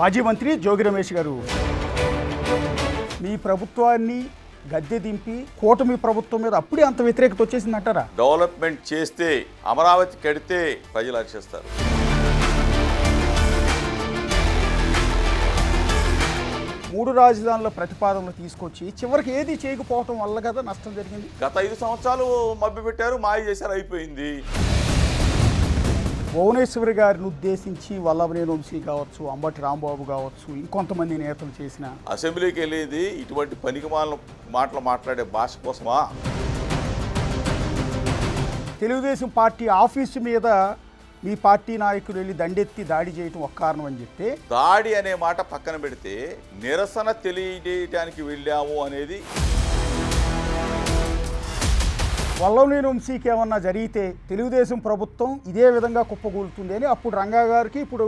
మాజీ మంత్రి జోగి రమేష్ గారు, మీ ప్రభుత్వాన్ని గద్దె దింపి కూటమి ప్రభుత్వం మీద అప్పుడే అంత వ్యతిరేకత వచ్చేసిందంటారా? డెవలప్మెంట్ చేస్తే అమరావతి కడితే ప్రజలు హర్షిస్తారు. మూడు రాజధానుల ప్రతిపాదనలు తీసుకొచ్చి చివరికి ఏది చేయకపోవటం వల్ల కదా నష్టం జరిగింది. గత 5 సంవత్సరాలు మభ్యపెట్టారు, మాయ చేశారు, అయిపోయింది. భువనేశ్వరి గారిని ఉద్దేశించి వల్లభనేని వంశీ కావచ్చు, అంబటి రాంబాబు కావచ్చు, ఇంకొంతమంది నేతలు చేసిన అసెంబ్లీకి వెళ్ళేది ఇటువంటి పనికిమాలిన మాటలు మాట్లాడే భాష కోసమా? తెలుగుదేశం పార్టీ ఆఫీసు మీద మీ పార్టీ నాయకులు వెళ్ళి దండెత్తి దాడి చేయటం ఒక కారణం అని చెప్తే, దాడి అనే మాట పక్కన పెడితే నిరసన తెలియజేయడానికి వెళ్ళాము అనేది. వల్లభనేని వంశీకి ఏమన్నా జరిగితే తెలుగుదేశం ప్రభుత్వం ఇదే విధంగా కుప్పగూలుతుంది అని అప్పుడు రంగా గారికి, ఇప్పుడు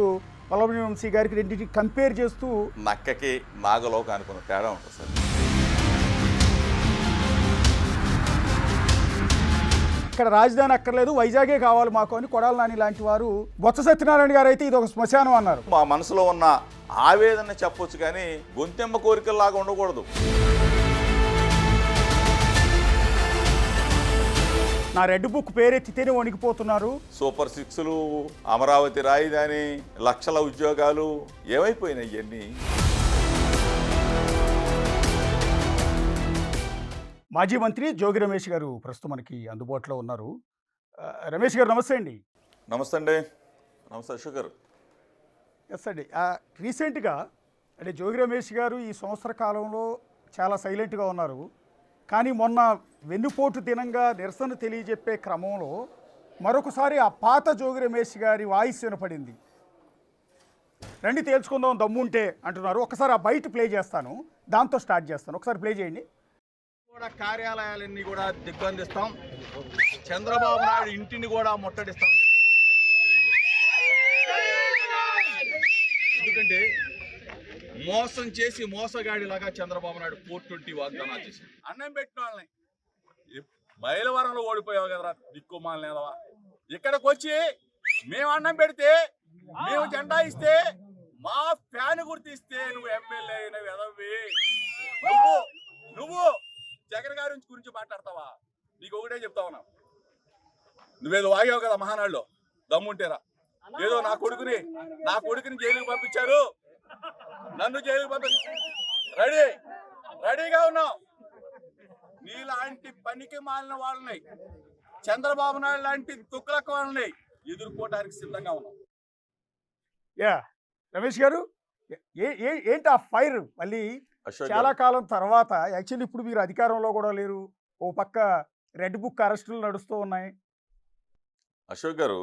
వల్లభనేని వంశీ గారికి రెండింటికి కంపేర్ చేస్తూ నక్కకి నాగలోకి అనుకున్న తేడా ఉంటుంది సార్. ఇక్కడ రాజధాని అక్కర్లేదు, వైజాగే కావాలి మాకు అని కొడాలి నాని లాంటి వారు, బొత్స సత్యనారాయణ గారు అయితే ఇది ఒక శ్మశానం అన్నారు. మా మనసులో ఉన్న ఆవేదన చెప్పొచ్చు, కానీ గొంతెమ్మ కోరికల్లాగా ఉండకూడదు. నా రెడ్ బుక్ పేరెత్తితేనే వణికిపోతున్నారు. సూపర్ 6లు, అమరావతి రాజధాని, లక్షల ఉద్యోగాలు ఏమైపోయినాయి ఇవన్నీ? మాజీ మంత్రి జోగి రమేష్ గారు ప్రస్తుతం మనకి అందుబాటులో ఉన్నారు. రమేష్ గారు నమస్తే అండి. నమస్తే అండి. నమస్తే అశోక్ గారు. ఎస్ అండి. రీసెంట్గా అంటే జోగి రమేష్ గారు ఈ సంవత్సర కాలంలో చాలా సైలెంట్గా ఉన్నారు. కానీ మొన్న వెన్నుపోటు దినంగా నిరసన తెలియజెప్పే క్రమంలో మరొకసారి ఆ పాత జోగి రమేష్ గారి వాయిస్ వినపడింది. రండి తేల్చుకుందాం దమ్ముంటే అంటున్నారు. ఒకసారి ఆ బయట ప్లే చేస్తాను, దాంతో స్టార్ట్ చేస్తాను. ఒకసారి ప్లే చేయండి. కూడా కార్యాలయాలన్నీ కూడా దిగ్బంధిస్తాం, చంద్రబాబు నాయుడు ఇంటిని కూడా ముట్టడిస్తామని ఎందుకంటే మోసం చేసి మోసగాడిలాగా చంద్రబాబు నాయుడు 420 వాగ్దానాలు చేసి అన్నం పెట్టిన వాళ్ళని బయలువరంలో ఓడిపోయావు కదరా దిక్కుమాలనేదవా. ఇక్కడికి వచ్చి మేము అన్నం పెడితే, మేము జెండా ఇస్తే, మా ఫ్యాన్ గుర్తిస్తే నువ్వు ఎమ్మెల్యే అయినవి ఎదవి. నువ్వు జగన్ గారి గురించి మాట్లాడతావా? నీకు ఒకటే చెప్తా ఉన్నా, నువ్వేదో వాగావు కదా మహానాడులో, దమ్ముంటేరా. ఏదో నా కొడుకుని జైలుకి పంపించారు, నన్ను జైలుకి రెడీగా ఉన్నావు. నీలాంటి పనికి మాలిన వాళ్ళని, చంద్రబాబు నాయుడు లాంటి తుక్కులక్క వాళ్ళని ఎదుర్కోవడానికి సిద్ధంగా ఉన్నాం. యా రమేష్ గారు, ఏంటి ఆ ఫైర్ మళ్ళీ చాలా కాలం తర్వాత? యాక్చువల్లీ ఇప్పుడు మీరు అధికారంలో కూడా లేరు, ఓ పక్క రెడ్ బుక్ అరెస్టులు నడుస్తూ ఉన్నాయి. అశోక్ గారు,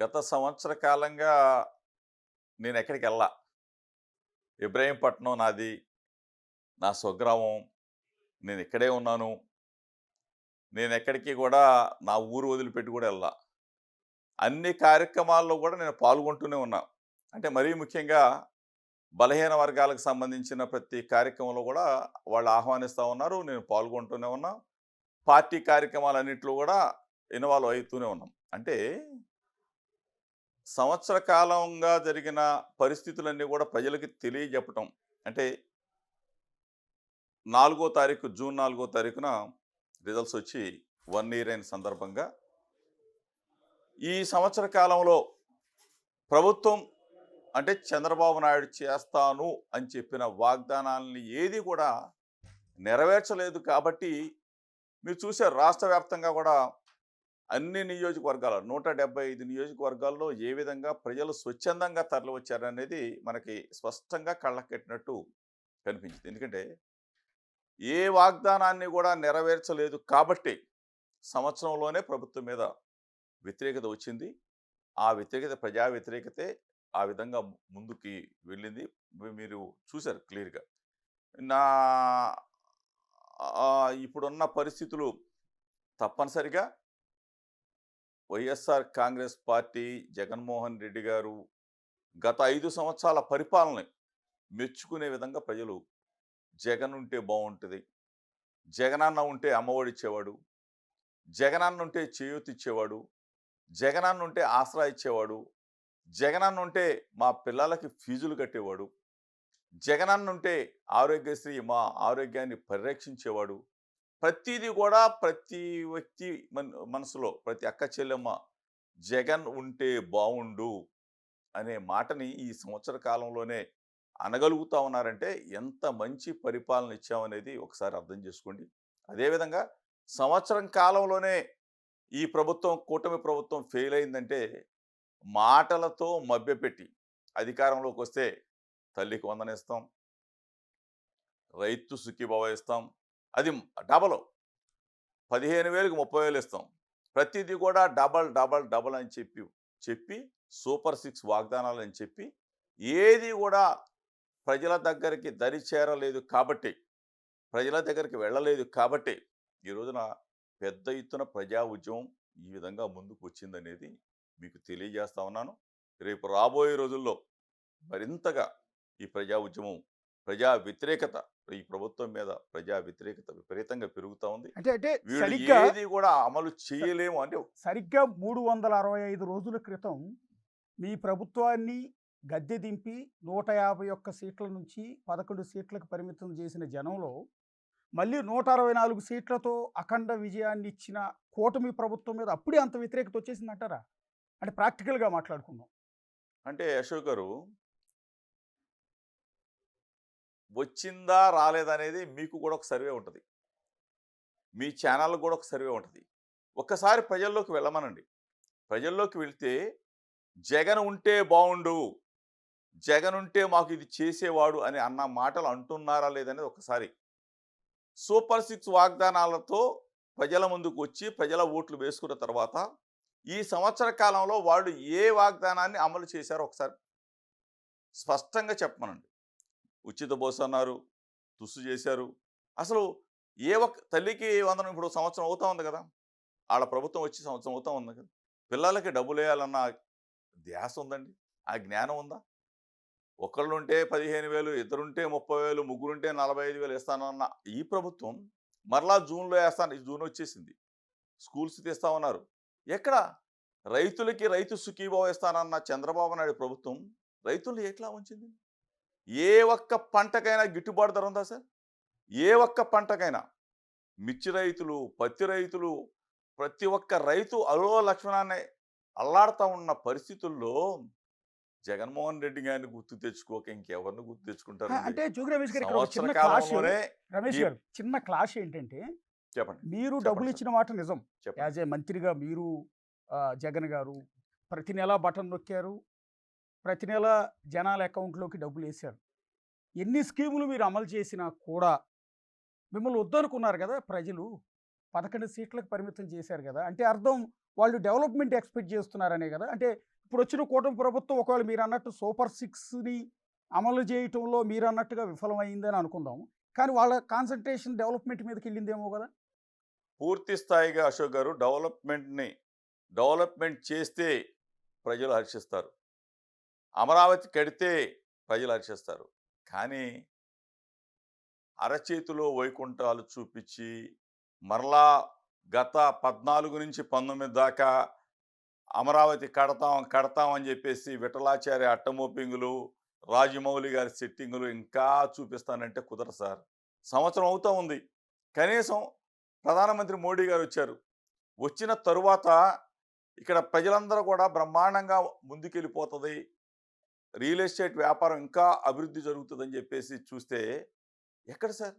గత సంవత్సర కాలంగా నేను ఎక్కడికి వెళ్ళా. ఇబ్రహీంపట్నం నాది, నా స్వగ్రామం, నేను ఇక్కడే ఉన్నాను. నేను ఎక్కడికి కూడా నా ఊరు వదిలిపెట్టి కూడా వెళ్ళా. అన్ని కార్యక్రమాల్లో కూడా నేను పాల్గొంటూనే ఉన్నా. అంటే మరీ ముఖ్యంగా బలహీన వర్గాలకు సంబంధించిన ప్రతి కార్యక్రమంలో కూడా వాళ్ళు ఆహ్వానిస్తూ ఉన్నారు, నేను పాల్గొంటూనే ఉన్నా. పార్టీ కార్యక్రమాలన్నింటిలో కూడా ఇన్వాల్వ్ అవుతూనే ఉన్నాం. అంటే సంవత్సర కాలంగా జరిగిన పరిస్థితులన్నీ కూడా ప్రజలకి తెలియజెప్పటం. అంటే 4వ తారీఖు, జూన్ 4వ తారీఖున రిజల్ట్స్ వచ్చి 1 ఇయర్ అయిన సందర్భంగా ఈ సంవత్సర కాలంలో ప్రభుత్వం అంటే చంద్రబాబు నాయుడు చేస్తాను అని చెప్పిన వాగ్దానాలని ఏది కూడా నెరవేర్చలేదు. కాబట్టి మీరు చూసారు, రాష్ట్ర వ్యాప్తంగా కూడా అన్ని నియోజకవర్గాల 175 నియోజకవర్గాల్లో ఏ విధంగా ప్రజలు స్వచ్ఛందంగా తరలి వచ్చారనేది మనకి స్పష్టంగా కళ్ళకెట్టినట్టు కనిపించింది. ఎందుకంటే ఏ వాగ్దానాన్ని కూడా నెరవేర్చలేదు కాబట్టి సంవత్సరంలోనే ప్రభుత్వం మీద వ్యతిరేకత వచ్చింది. ఆ వ్యతిరేకత ప్రజా వ్యతిరేకతే ఆ విధంగా ముందుకి వెళ్ళింది. మీరు చూశారు క్లియర్గా. నా ఇప్పుడున్న పరిస్థితులు తప్పనిసరిగా వైఎస్ఆర్ కాంగ్రెస్ పార్టీ, జగన్మోహన్ రెడ్డి గారు గత 5 సంవత్సరాల పరిపాలన మెచ్చుకునే విధంగా ప్రజలు జగన్ ఉంటే బాగుంటుంది, జగనన్న ఉంటే అమ్మఒడి ఇచ్చేవాడు, జగనన్న ఉంటే చేయూత ఇచ్చేవాడు, జగనన్న ఉంటే ఆసరా ఇచ్చేవాడు, జగనన్న ఉంటే మా పిల్లలకి ఫీజులు కట్టేవాడు, జగనన్న ఉంటే ఆరోగ్యశ్రీ మా ఆరోగ్యాన్ని పరిరక్షించేవాడు. ప్రతిదీ కూడా ప్రతి వ్యక్తి మనసులో ప్రతి అక్క చెల్లెమ్మ జగన్ ఉంటే బావుండు అనే మాటని ఈ సంవత్సర కాలంలోనే అనగలుగుతా ఉన్నారంటే ఎంత మంచి పరిపాలన ఇచ్చామనేది ఒకసారి అర్థం చేసుకోండి. అదేవిధంగా సంవత్సరం కాలంలోనే ఈ ప్రభుత్వం కూటమి ప్రభుత్వం ఫెయిల్ అయిందంటే మాటలతో మభ్యపెట్టి అధికారంలోకి వస్తే తల్లికి వందనిస్తాం, రైతు సుఖీభవ ఇస్తాం, అది డబల్ 15,000కి 30,000 ఇస్తాం. ప్రతిదీ కూడా డబల్ డబల్ డబల్ అని చెప్పి సూపర్ 6 వాగ్దానాలు అని చెప్పి ఏది కూడా ప్రజల దగ్గరికి దరి చేరలేదు కాబట్టి, ప్రజల దగ్గరికి వెళ్ళలేదు కాబట్టి ఈ రోజున పెద్ద ఎత్తున ప్రజా ఉద్యమం ఈ విధంగా ముందుకు వచ్చిందనేది మీకు తెలియజేస్తా ఉన్నాను. రేపు రాబోయే రోజుల్లో మరింతగా ఈ ప్రజా ఉద్యమం, ప్రజా వ్యతిరేకత, ఈ ప్రభుత్వం మీద ప్రజా వ్యతిరేకత విపరీతంగా పెరుగుతూ ఉంది. అంటే వీళ్ళు సరిగ్గా ఏది కూడా అమలు చేయలేము అంటే సరిగ్గా 365 రోజుల క్రితం మీ ప్రభుత్వాన్ని గద్దె దింపి 151 సీట్ల నుంచి 11 సీట్లకు పరిమితం చేసిన జనంలో మళ్ళీ 164 సీట్లతో అఖండ విజయాన్ని ఇచ్చిన కూటమి ప్రభుత్వం మీద అప్పుడే అంత వ్యతిరేకత వచ్చేసిందంటారా? అంటే ప్రాక్టికల్గా మాట్లాడుకుందాం. అంటే అశోక్ గారు వచ్చిందా రాలేదా అనేది మీకు కూడా ఒక సర్వే ఉంటుంది, మీ ఛానల్ కూడా ఒక సర్వే ఉంటుంది. ఒక్కసారి ప్రజల్లోకి వెళ్ళమనండి. ప్రజల్లోకి వెళ్తే జగన్ ఉంటే బాగుండు, జగన్ ఉంటే మాకు ఇది చేసేవాడు అని అన్న మాటలు అంటున్నారా లేదనేది ఒకసారి సూపర్ 6 వాగ్దానాలతో ప్రజల ముందుకు వచ్చి ప్రజల ఓట్లు వేసుకున్న తర్వాత ఈ సంవత్సర కాలంలో వాళ్ళు ఏ వాగ్దానాన్ని అమలు చేశారో ఒకసారి స్పష్టంగా చెప్పమనండి. ఉచిత బస్సు అన్నారు, తుస్సు చేశారు. అసలు ఏ ఒక్క తల్లికి వందనం ఇప్పుడు సంవత్సరం అవుతా ఉంది కదా, వాళ్ళ ప్రభుత్వం వచ్చి సంవత్సరం అవుతా ఉంది కదా, పిల్లలకి డబ్బులు వేయాలన్న ధ్యాస ఉందండి, ఆ జ్ఞానం ఉందా? ఒకళ్ళు ఉంటే 15,000, ఇద్దరుంటే 30,000, ముగ్గురుంటే 45,000 ఇస్తానన్న ఈ ప్రభుత్వం మరలా జూన్లో వేస్తాను, ఈ జూన్ వచ్చేసింది, స్కూల్స్ తీస్తామన్నారు. ఎక్కడ రైతులకి రైతు సుఖీభావ ఇస్తానన్న చంద్రబాబు నాయుడు ప్రభుత్వం రైతులు ఎట్లా ఉంచింది? ఏ ఒక్క పంటకైనా గిట్టుబాటు ధర ఉందా సార్? ఏ ఒక్క పంటకైనా మిర్చి రైతులు, పత్తి రైతులు, ప్రతి ఒక్క రైతు అలో లక్ష్మణాన్ని అల్లాడుతూ ఉన్న పరిస్థితుల్లో జగన్మోహన్ రెడ్డి గారిని గుర్తు తెచ్చుకోక ఇంకెవరిని గుర్తు తెచ్చుకుంటారు? అంటే జోగి రమేష్ గారు ఇక్కడ ఒక సంవత్సర చిన్న క్లాష్. కాలంలోనే రమేష్ ఈ- గారు చిన్న క్లాష్ ఏంటంటే చెప్పండి మీరు చెప్పండి డబ్బులు సార్. ఇచ్చిన మాట నిజం. చెప్పండి. యాజ్ ఏ మంత్రిగా మీరు జగన్ గారు ప్రతి నెల బటన్ నొక్కారు, ప్రతి నెల జనాల అకౌంట్లోకి డబ్బులు వేశారు. ఎన్ని స్కీములు మీరు అమలు చేసినా కూడా మిమ్మల్ని వద్దనుకున్నారు కదా ప్రజలు, 11 సీట్లకు పరిమితం చేశారు కదా. అంటే అర్థం వాళ్ళు డెవలప్మెంట్ ఎక్స్పెక్ట్ చేస్తున్నారనే కదా. అంటే ఇప్పుడు వచ్చిన కూటమి ప్రభుత్వం ఒకవేళ మీరు అన్నట్టు సూపర్ 6ని అమలు చేయటంలో మీరు అన్నట్టుగా విఫలమైందని అనుకుందాం, కానీ వాళ్ళ కాన్సన్ట్రేషన్ డెవలప్మెంట్ మీదకి వెళ్ళిందేమో కదా. పూర్తి స్థాయిగా అశోక్ గారు డెవలప్మెంట్ చేస్తే ప్రజలు హర్షిస్తారు, అమరావతి కడితే ప్రజలు హర్షిస్తారు. కానీ అరచేతిలో వైకుంఠాలు చూపించి మరలా గత 14 నుంచి 19 దాకా అమరావతి కడతాం అని చెప్పేసి విఠలాచార్య అట్టమోపింగులు, రాజమౌళి గారి సెట్టింగులు ఇంకా చూపిస్తానంటే కుదరదు సార్. సంవత్సరం అవుతూ ఉంది. కనీసం ప్రధానమంత్రి మోడీ గారు వచ్చారు, వచ్చిన తరువాత ఇక్కడ ప్రజలందరూ కూడా బ్రహ్మాండంగా ముందుకెళ్ళిపోతుంది, రియల్ ఎస్టేట్ వ్యాపారం ఇంకా అభివృద్ధి జరుగుతుందని చెప్పేసి చూస్తే ఎక్కడ సార్?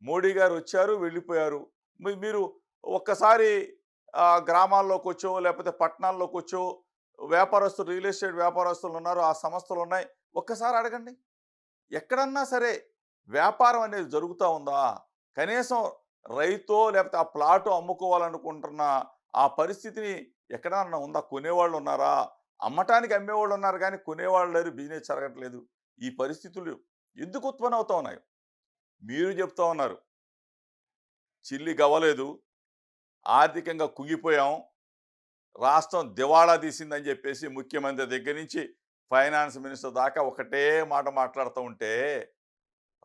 మోడీ గారు వచ్చారు, వెళ్ళిపోయారు. మీరు ఒక్కసారి గ్రామాల్లోకి వచ్చో లేకపోతే పట్టణాల్లోకి వచ్చో వ్యాపారస్తులు, రియల్ ఎస్టేట్ వ్యాపారస్తులు ఉన్నారు, ఆ సంస్థలు ఉన్నాయి, ఒక్కసారి అడగండి. ఎక్కడన్నా సరే వ్యాపారం అనేది జరుగుతూ ఉందా? కనీసం రైతో లేకపోతే ఆ ప్లాటు అమ్ముకోవాలనుకుంటున్న ఆ పరిస్థితిని ఎక్కడన్నా ఉందా? కొనేవాళ్ళు ఉన్నారా? అమ్మటానికి అమ్మేవాళ్ళు ఉన్నారు కానీ కొనేవాళ్ళు లేరు, బిజినెస్ జరగట్లేదు. ఈ పరిస్థితులు ఎందుకు ఉత్పన్నం అవుతా ఉన్నాయి? మీరు చెప్తా ఉన్నారు చిల్లి గవ్వలేదు, ఆర్థికంగా కుంగిపోయాం, రాష్ట్రం దివాళా తీసిందని చెప్పేసి ముఖ్యమంత్రి దగ్గర నుంచి ఫైనాన్స్ మినిస్టర్ దాకా ఒకటే మాట మాట్లాడుతూ ఉంటే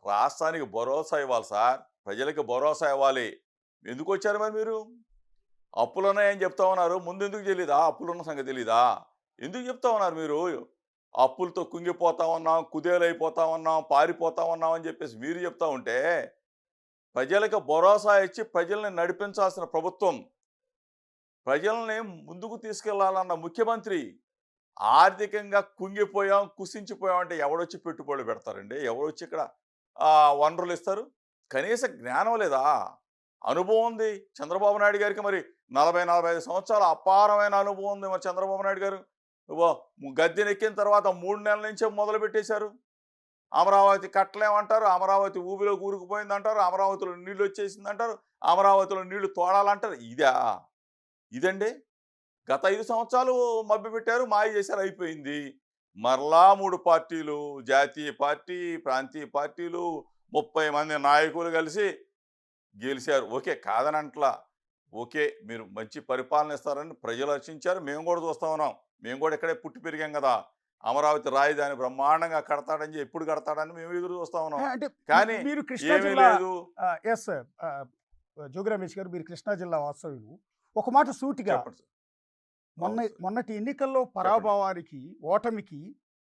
రాష్ట్రానికి భరోసా ఇవ్వాలి సార్, ప్రజలకు భరోసా ఇవ్వాలి. ఎందుకు వచ్చారు మరి మీరు? అప్పులున్నాయని చెప్తా ఉన్నారు, ముందు ఎందుకు తెలీదా? అప్పులున్న సంగతి తెలీదా? ఎందుకు చెప్తా ఉన్నారు మీరు? అప్పులతో కుంగిపోతా ఉన్నాం, కుదేలైపోతా ఉన్నాం, పారిపోతా ఉన్నాం అని చెప్పేసి మీరు చెప్తా ఉంటే, ప్రజలకు భరోసా ఇచ్చి ప్రజల్ని నడిపించాల్సిన ప్రభుత్వం, ప్రజల్ని ముందుకు తీసుకెళ్లాలన్న ముఖ్యమంత్రి ఆర్థికంగా కుంగిపోయాం, కుసించిపోయాం అంటే ఎవడొచ్చి పెట్టుబడులు పెడతారండి? ఎవరొచ్చి ఇక్కడ వనరులు ఇస్తారు? కనీస జ్ఞానం లేదా? అనుభవం ఉంది చంద్రబాబు నాయుడు గారికి. మరి 40-45 సంవత్సరాల అపారమైన అనుభవం ఉంది మరి చంద్రబాబు నాయుడు గారు. గద్దెనెక్కిన తర్వాత 3 నెలల నుంచే మొదలు పెట్టేశారు. అమరావతి కట్టలేమంటారు, అమరావతి ఊబిలో కూరుకుపోయిందంటారు, అమరావతిలో నీళ్ళు వచ్చేసిందంటారు, అమరావతిలో నీళ్లు తోడాలంటారు. ఇదండి గత 5 సంవత్సరాలు మభ్యపెట్టారు, మాయ చేశారు, అయిపోయింది. మరలా 3 పార్టీలు, జాతీయ పార్టీ, ప్రాంతీయ పార్టీలు, 30 మంది నాయకులు కలిసి గెలిచారు. ఓకే, కాదనంట్లా. ఓకే, మీరు మంచి పరిపాలన ఇస్తారని ప్రజలు హర్షించారు. మేము కూడా చూస్తా ఉన్నాం. మేము కూడా ఇక్కడే పుట్టి పెరిగాం కదా. అమరావతి రాజధాని బ్రహ్మాండంగా కడతాడని ఎప్పుడు కడతాడని మేము ఎదురు చూస్తా ఉన్నాం. అంటే కానీ మీరు కృష్ణా ఏమీ జిల్లా లేదు. ఎస్ సార్, జోగి రమేష్ గారు, మీరు కృష్ణా జిల్లా వాస్తవ్యులు. ఒక మాట సూటిగా, చెప్పండి సార్. మొన్నటి ఎన్నికల్లో పరాభవానికి, ఓటమికి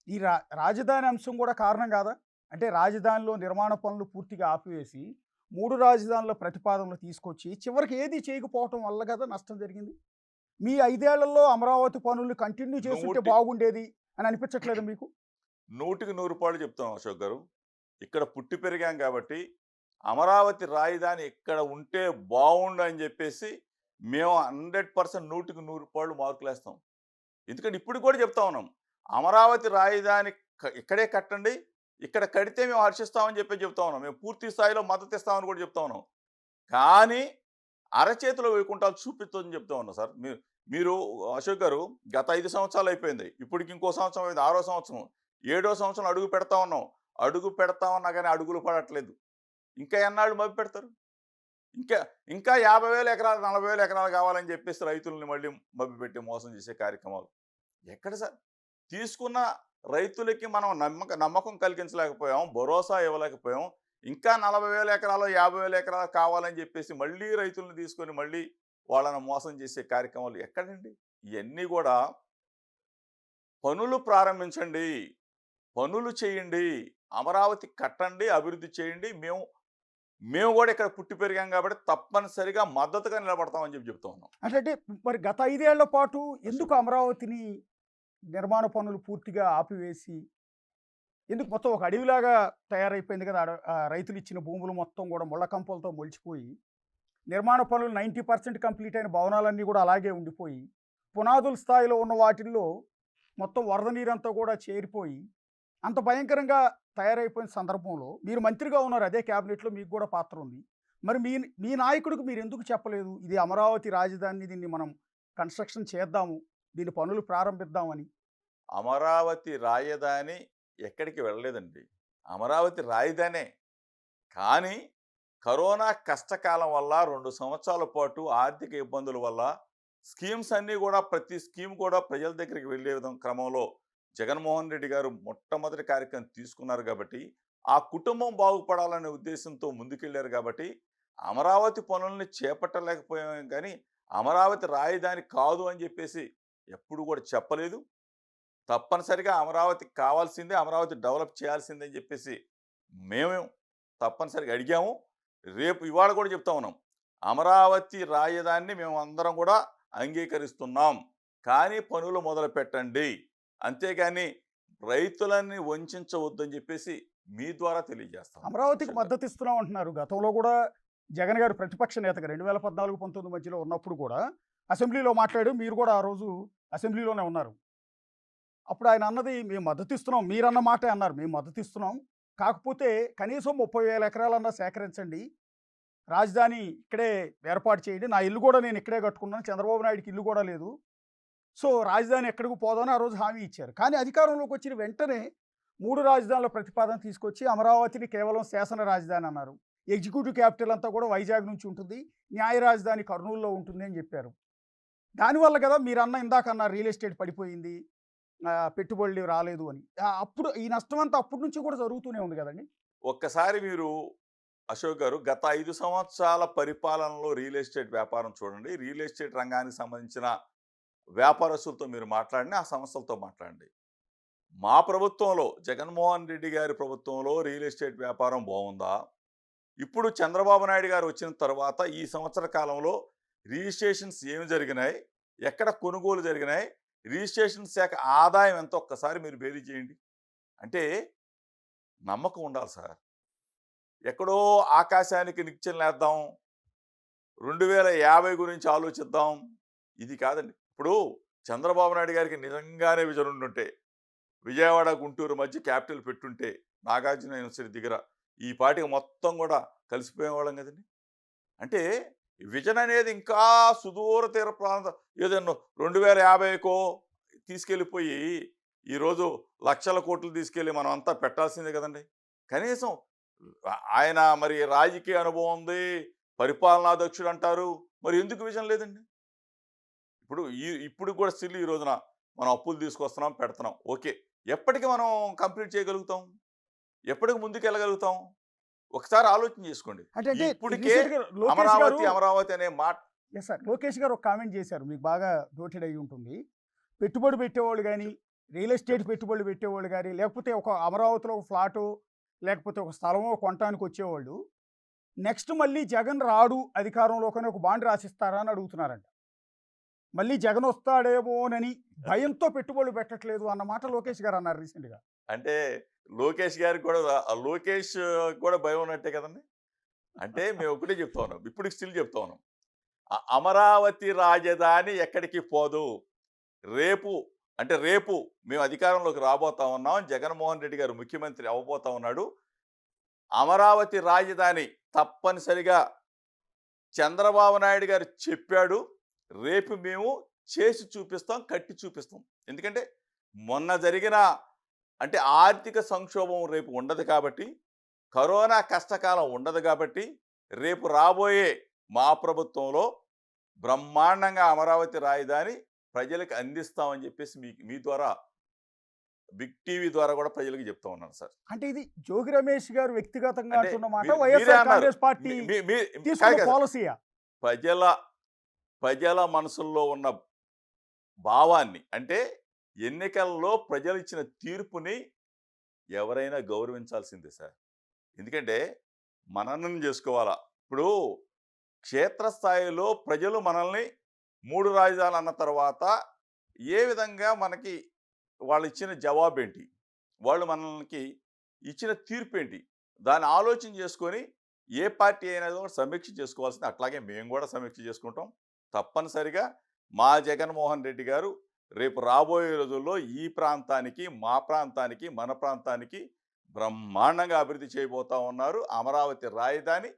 ఈ రాజధాని అంశం కూడా కారణం కాదా? అంటే రాజధానిలో నిర్మాణ పనులు పూర్తిగా ఆపివేసి 3 రాజధానుల ప్రతిపాదనలు తీసుకొచ్చి చివరికి ఏది చేయకపోవటం వల్ల కదా నష్టం జరిగింది. మీ 5 ఏళ్లలో అమరావతి పనులు కంటిన్యూ చేస్తుంటే బాగుండేది అని అనిపించట్లేదు మీకు? 100కి 100 పాళ్ళు చెప్తాం అశోక్ గారు. ఇక్కడ పుట్టి పెరిగాం కాబట్టి అమరావతి రాజధాని ఇక్కడ ఉంటే బాగుండు అని చెప్పేసి మేము 100% 100కి 100 పాళ్ళు మార్కులు వేస్తాం. ఎందుకంటే ఇప్పుడు కూడా చెప్తా ఉన్నాం, అమరావతి రాజధాని ఇక్కడే కట్టండి, ఇక్కడ కడితే మేము హర్షిస్తామని చెప్పి చెప్తా ఉన్నాం. మేము పూర్తి స్థాయిలో మద్దతు ఇస్తామని కూడా చెప్తా ఉన్నాం. కానీ అరచేతిలో వైకుంఠాలు చూపిస్తుందని చెప్తా ఉన్నాం సార్. మీరు అశోక్ గారు, గత 5 సంవత్సరాలు అయిపోయింది, ఇప్పటికి ఇంకో సంవత్సరం అయింది, 6వ సంవత్సరం, 7వ సంవత్సరం అడుగు పెడతా ఉన్నాం. అడుగు పెడతా ఉన్నా కానీ అడుగులు పడట్లేదు. ఇంకా ఎన్నాళ్ళు మభ్య పెడతారు? ఇంకా 50,000 ఎకరాలు, 40,000 ఎకరాలు కావాలని చెప్పేసి రైతుల్ని మళ్ళీ మభ్యపెట్టి మోసం చేసే కార్యక్రమాలు ఎక్కడ సార్? తీసుకున్న రైతులకి మనం నమ్మకం కలిగించలేకపోయాం, భరోసా ఇవ్వలేకపోయాం. ఇంకా 40,000 ఎకరాలు, 50,000 ఎకరాలు కావాలని చెప్పేసి మళ్ళీ రైతులను తీసుకొని మళ్ళీ వాళ్ళను మోసం చేసే కార్యక్రమాలు ఎక్కడండి? ఇవన్నీ కూడా పనులు ప్రారంభించండి, పనులు చేయండి, అమరావతి కట్టండి, అభివృద్ధి చేయండి. మేము కూడా ఇక్కడ పుట్టి పెరిగాం కాబట్టి తప్పనిసరిగా మద్దతుగా నిలబడతామని చెప్తా ఉన్నాం. అంటే మరి గత 5 ఏళ్ల పాటు ఎందుకు అమరావతిని నిర్మాణ పనులు పూర్తిగా ఆపివేసి, ఎందుకు మొత్తం ఒక అడవిలాగా తయారైపోయింది కదా? రైతులు ఇచ్చిన భూములు మొత్తం కూడా ముళ్ళ కంపలతో మొలిచిపోయి, నిర్మాణ పనులు 90% కంప్లీట్ అయిన భవనాలన్నీ కూడా అలాగే ఉండిపోయి, పునాదుల స్థాయిలో ఉన్న వాటిల్లో మొత్తం వరద నీరంతా కూడా చేరిపోయి అంత భయంకరంగా తయారైపోయిన సందర్భంలో మీరు మంత్రిగా ఉన్నారు, అదే క్యాబినెట్లో మీకు కూడా పాత్ర ఉంది. మరి మీ నాయకుడికి మీరు ఎందుకు చెప్పలేదు, ఇది అమరావతి రాజధాని, దీన్ని మనం కన్స్ట్రక్షన్ చేద్దాము, దీని పనులు ప్రారంభిద్దామని? అమరావతి రాజధాని ఎక్కడికి వెళ్ళలేదండి. అమరావతి రాజధానే. కానీ కరోనా కష్టకాలం వల్ల 2 సంవత్సరాల పాటు ఆర్థిక ఇబ్బందుల వల్ల స్కీమ్స్ అన్నీ కూడా, ప్రతి స్కీమ్ కూడా ప్రజల దగ్గరికి వెళ్ళే క్రమంలో జగన్మోహన్ రెడ్డి గారు మొట్టమొదటి కార్యక్రమం తీసుకున్నారు కాబట్టి, ఆ కుటుంబం బాగుపడాలనే ఉద్దేశంతో ముందుకెళ్ళారు కాబట్టి అమరావతి పనుల్ని చేపట్టలేకపోయాం. కానీ అమరావతి రాజధాని కాదు అని చెప్పేసి ఎప్పుడు కూడా చెప్పలేదు. తప్పనిసరిగా అమరావతికి కావాల్సిందే, అమరావతి డెవలప్ చేయాల్సిందే అని చెప్పేసి మేము తప్పనిసరిగా అడిగాము. ఇవాళ కూడా చెప్తా ఉన్నాం, అమరావతి రాజధానిని మేము అందరం కూడా అంగీకరిస్తున్నాం, కానీ పనులు మొదలు పెట్టండి, అంతేగాని రైతులని వంచవద్దని చెప్పేసి మీ ద్వారా తెలియజేస్తాం. అమరావతికి మద్దతు ఇస్తున్నాం అంటున్నారు. గతంలో కూడా జగన్ గారు ప్రతిపక్ష నేతగా 2014-19 మధ్యలో ఉన్నప్పుడు కూడా అసెంబ్లీలో మాట్లాడు, మీరు కూడా ఆ రోజు అసెంబ్లీలోనే ఉన్నారు. అప్పుడు ఆయన అన్నది, మేము మద్దతు ఇస్తున్నాం, మీరన్న మాటే అన్నారు, మేము మద్దతు ఇస్తున్నాం, కాకపోతే కనీసం 30,000 ఎకరాలన్నా సేకరించండి, రాజధాని ఇక్కడే ఏర్పాటు చేయండి, నా ఇల్లు కూడా నేను ఇక్కడే కట్టుకున్నాను, చంద్రబాబు నాయుడికి ఇల్లు కూడా లేదు, సో రాజధాని ఎక్కడికి పోదని ఆ రోజు హామీ ఇచ్చారు. కానీ అధికారంలోకి వచ్చిన వెంటనే 3 రాజధానుల ప్రతిపాదన తీసుకొచ్చి అమరావతిని కేవలం శాసన రాజధాని అన్నారు. ఎగ్జిక్యూటివ్ క్యాపిటల్ అంతా కూడా వైజాగ్ నుంచి ఉంటుంది, న్యాయ రాజధాని కర్నూలులో ఉంటుంది అని చెప్పారు. దానివల్ల కదా మీరు ఇందాక అన్న రియల్ ఎస్టేట్ పడిపోయింది, పెట్టుబడులు రాలేదు అని. అప్పుడు ఈ నష్టం అంతా అప్పటి నుంచి కూడా జరుగుతూనే ఉంది కదండి. ఒక్కసారి మీరు అశోక్ గారు గత 5 సంవత్సరాల పరిపాలనలో రియల్ ఎస్టేట్ వ్యాపారం చూడండి. రియల్ ఎస్టేట్ రంగానికి సంబంధించిన వ్యాపారస్తులతో మీరు మాట్లాడండి, ఆ సంస్థలతో మాట్లాడండి. మా ప్రభుత్వంలో జగన్మోహన్ రెడ్డి గారి ప్రభుత్వంలో రియల్ ఎస్టేట్ వ్యాపారం బాగుందా? ఇప్పుడు చంద్రబాబు నాయుడు గారు వచ్చిన తర్వాత ఈ సంవత్సర కాలంలో రిజిస్ట్రేషన్స్ ఏమి జరిగినాయి, ఎక్కడ కొనుగోలు జరిగినాయి, రిజిస్ట్రేషన్ శాఖ ఆదాయం ఎంత ఒక్కసారి మీరు బేరీ చేయండి. అంటే నమ్మకం ఉండాలి సార్. ఎక్కడో ఆకాశానికి నిచ్చెనలేద్దాం, 2050 గురించి ఆలోచిద్దాం, ఇది కాదండి. ఇప్పుడు చంద్రబాబు నాయుడు గారికి నిజంగానే విజన్ ఉండుంటే, విజయవాడ గుంటూరు మధ్య క్యాపిటల్ పెట్టుంటే, నాగార్జున యూనివర్సిటీ దగ్గర ఈ పాటికి మొత్తం కూడా కలిసిపోయేవాళ్ళం కదండి. అంటే విజన్ అనేది ఇంకా సుదూర తీర ప్రాంతం ఏదన్నా 2050కో తీసుకెళ్ళిపోయి ఈరోజు లక్షల కోట్లు తీసుకెళ్ళి మనం అంతా పెట్టాల్సిందే కదండి. కనీసం ఆయన మరి రాజకీయ అనుభవం ఉంది, పరిపాలనా దక్షుడు అంటారు, మరి ఎందుకు విజన్ లేదండి? ఇప్పుడు కూడా స్టిల్ ఈ రోజున మనం అప్పులు తీసుకొస్తున్నాం, పెడుతున్నాం. ఓకే, ఎప్పటికి మనం కంప్లీట్ చేయగలుగుతాం? ఎప్పటికి ముందుకు వెళ్ళగలుగుతాం? ఒకసారి ఆలోచన చేసుకోండి. అంటే ఇప్పటికే recent గా లోకేష్ అమరావతి గారు అమరావతి అనే మాట ఎస్ సార్, లోకేష్ గారు ఒక కామెంట్ చేశారు, మీకు బాగా నోటెడ్ అయి ఉంటుంది. పెట్టుబడి పెట్టేవాళ్ళు కానీ, రియల్ ఎస్టేట్ పెట్టుబడులు పెట్టేవాళ్ళు కానీ, లేకపోతే ఒక అమరావతిలో ఒక ఫ్లాటు లేకపోతే ఒక స్థలమో కొనటానికి వచ్చేవాళ్ళు నెక్స్ట్ మళ్ళీ జగన్ రాడు అధికారంలోకని ఒక బాండ్ రాసిస్తారా అని అడుగుతున్నారంట. మళ్ళీ జగన్ వస్తాడేమోనని భయంతో పెట్టుబడులు పెట్టట్లేదు అన్న మాట లోకేష్ గారు అన్నారు రీసెంట్గా. అంటే లోకేష్ గారికి కూడా లోకేష్ కూడా భయం ఉన్నట్టే కదండి. అంటే మేము ఒకటే చెప్తా ఉన్నాం, ఇప్పుడు స్టిల్ చెప్తా ఉన్నాం, అమరావతి రాజధాని ఎక్కడికి పోదు. రేపు మేము అధికారంలోకి రాబోతా ఉన్నాం, జగన్మోహన్ రెడ్డి గారు ముఖ్యమంత్రి అవ్వబోతా ఉన్నాడు. అమరావతి రాజధాని తప్పనిసరిగా చంద్రబాబు నాయుడు గారు చెప్పాడు, రేపు మేము చేసి చూపిస్తాం, కట్టి చూపిస్తాం. ఎందుకంటే మొన్న జరిగిన అంటే ఆర్థిక సంక్షోభం రేపు ఉండదు కాబట్టి, కరోనా కష్టకాలం ఉండదు కాబట్టి, రేపు రాబోయే మా ప్రభుత్వంలో బ్రహ్మాండంగా అమరావతి రాజధాని ప్రజలకు అందిస్తామని చెప్పేసి మీ ద్వారా బిగ్ టీవీ ద్వారా కూడా ప్రజలకు చెప్తా ఉన్నాను సార్. అంటే ఇది జోగి రమేష్ గారు వ్యక్తిగతంగా అంటే అంటున్న మాట, మీరే వైఎస్ఆర్ అన్నారు. కాంగ్రెస్ పార్టీ తీసుకున్న కాదు. పాలసీయా? ప్రజల మనసుల్లో ఉన్న భావాన్ని, అంటే ఎన్నికల్లో ప్రజలు ఇచ్చిన తీర్పుని ఎవరైనా గౌరవించాల్సిందే సార్. ఎందుకంటే మననం చేసుకోవాలా. ఇప్పుడు క్షేత్రస్థాయిలో ప్రజలు మనల్ని 3 రాజధానులు అన్న తర్వాత ఏ విధంగా మనకి వాళ్ళు ఇచ్చిన జవాబు ఏంటి, వాళ్ళు మనకి ఇచ్చిన తీర్పు ఏంటి, దాన్ని ఆలోచన చేసుకొని ఏ పార్టీ అయినా కూడా సమీక్ష చేసుకోవాల్సింది. అట్లాగే మేము కూడా సమీక్ష చేసుకుంటాం. తప్పనిసరిగా మా జగన్మోహన్ రెడ్డి గారు రేపు రాబోయే రోజుల్లో ఈ ప్రాంతానికి, మా ప్రాంతానికి, మన ప్రాంతానికి బ్రహ్మాండంగా అభివృద్ధి చేయబోతా ఉన్నారు. అమరావతి రాజధాని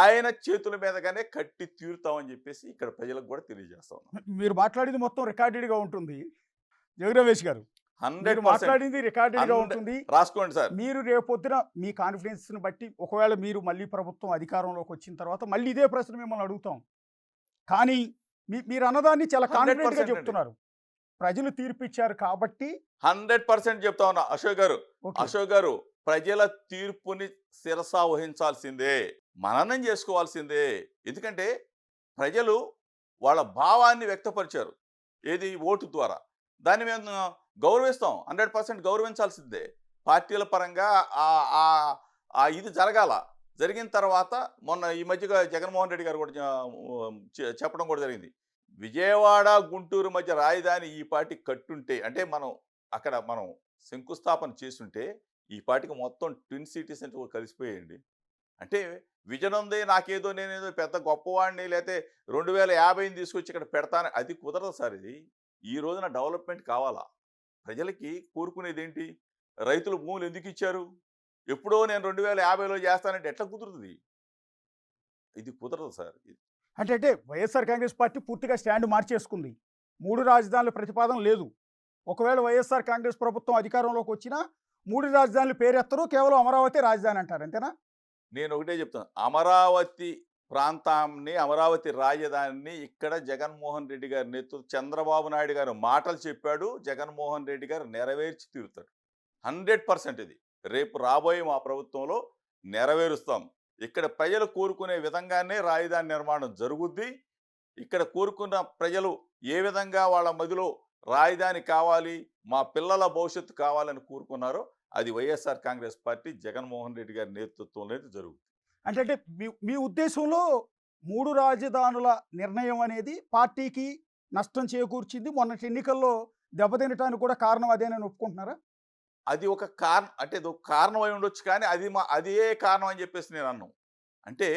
ఆయన చేతుల మీదగానే కట్టి తీరుతామని చెప్పేసి ఇక్కడ ప్రజలకు కూడా తెలియజేస్తా ఉన్నాం. మీరు మాట్లాడింది మొత్తం రికార్డెడ్గా ఉంటుంది జోగి రమేష్ గారు. 100% మాట్లాడింది రికార్డెడ్గా ఉంటుంది. రాసుకోండి సార్. మీరు రేపొద్దున మీ కాన్ఫిడెన్స్ని బట్టి ఒకవేళ మీరు మళ్ళీ ప్రభుత్వం అధికారంలోకి వచ్చిన తర్వాత మళ్ళీ ఇదే ప్రశ్న మిమ్మల్ని అడుగుతాం. కానీ మీరు అన్నదాన్ని చాలా కాన్ఫిడెంట్గా 100% చెప్తున్నారు. ప్రజలు తీర్పు ఇచ్చారు కాబట్టి 100% చెప్తా ఉన్నా అశోక్ గారు. ఓకే. అశోక్ గారు, ప్రజల తీర్పుని శిరసా వహించాల్సిందే, మననం చేసుకోవాల్సిందే. ఎందుకంటే ప్రజలు వాళ్ళ భావాన్ని వ్యక్తపరిచారు, ఏది ఓటు ద్వారా. దాన్ని మేము గౌరవిస్తాం, 100% గౌరవించాల్సిందే. పార్టీల పరంగా ఇది జరగాల. జరిగిన తర్వాత మొన్న ఈ మధ్యగా జగన్మోహన్ రెడ్డి గారు కూడా చెప్పడం కూడా జరిగింది, విజయవాడ గుంటూరు మధ్య రాజధాని ఈ పార్టీ కట్టుంటే, అంటే మనం శంకుస్థాపన చేస్తుంటే ఈ పార్టీకి మొత్తం ట్విన్ సిటీస్ అంటే కూడా కలిసిపోయేయండి. అంటే విజన్ ఉంది, నాకేదో నేనేదో పెద్ద గొప్పవాడిని, లేకపోతే 2050 తీసుకొచ్చి ఇక్కడ పెడతాను, అది కుదరదు సార్. ఇది ఈ రోజున డెవలప్మెంట్ కావాలా. ప్రజలకి కోరుకునేది ఏంటి? రైతులు భూములు ఎందుకు ఇచ్చారు? ఎప్పుడో నేను 2050లో చేస్తానంటే ఎట్లా కుదురుతుంది? ఇది కుదరదు సార్. అంటే వైఎస్ఆర్ కాంగ్రెస్ పార్టీ పూర్తిగా స్టాండ్ మార్చేసుకుంది. 3 రాజధానుల ప్రతిపాదన లేదు. ఒకవేళ వైఎస్ఆర్ కాంగ్రెస్ ప్రభుత్వం అధికారంలోకి వచ్చినా 3 రాజధానులు పేరెత్తరు, కేవలం అమరావతి రాజధాని అంటారు, అంతేనా? నేను ఒకటే చెప్తాను, అమరావతి ప్రాంతాన్ని, అమరావతి రాజధానిని ఇక్కడ జగన్మోహన్ రెడ్డి గారి నేతృత్వం, చంద్రబాబు నాయుడు గారు మాటలు చెప్పాడు, జగన్మోహన్ రెడ్డి గారు నెరవేర్చి తీరుతాడు. 100% ఇది రేపు రాబోయే మా ప్రభుత్వంలో నెరవేరుస్తాం. ఇక్కడ ప్రజలు కోరుకునే విధంగానే రాజధాని నిర్మాణం జరుగుద్ది. ఇక్కడ కోరుకున్న ప్రజలు ఏ విధంగా వాళ్ళ మదిలో రాజధాని కావాలి, మా పిల్లల భవిష్యత్తు కావాలని కోరుకున్నారో అది వైఎస్ఆర్ కాంగ్రెస్ పార్టీ జగన్మోహన్ రెడ్డి గారి నేతృత్వంలో జరుగుతుంది. అంటే మీ ఉద్దేశంలో 3 రాజధానుల నిర్ణయం అనేది పార్టీకి నష్టం చేకూర్చింది. మొన్నటి ఎన్నికల్లో దెబ్బతినటానికి కూడా కారణం అదేనని ఒప్పుకుంటున్నారా? అది ఒక కారణం, అంటే అది ఒక కారణం అయి ఉండొచ్చు, కానీ అదే కారణం అని చెప్పేసి నేను అన్నాను. అంటే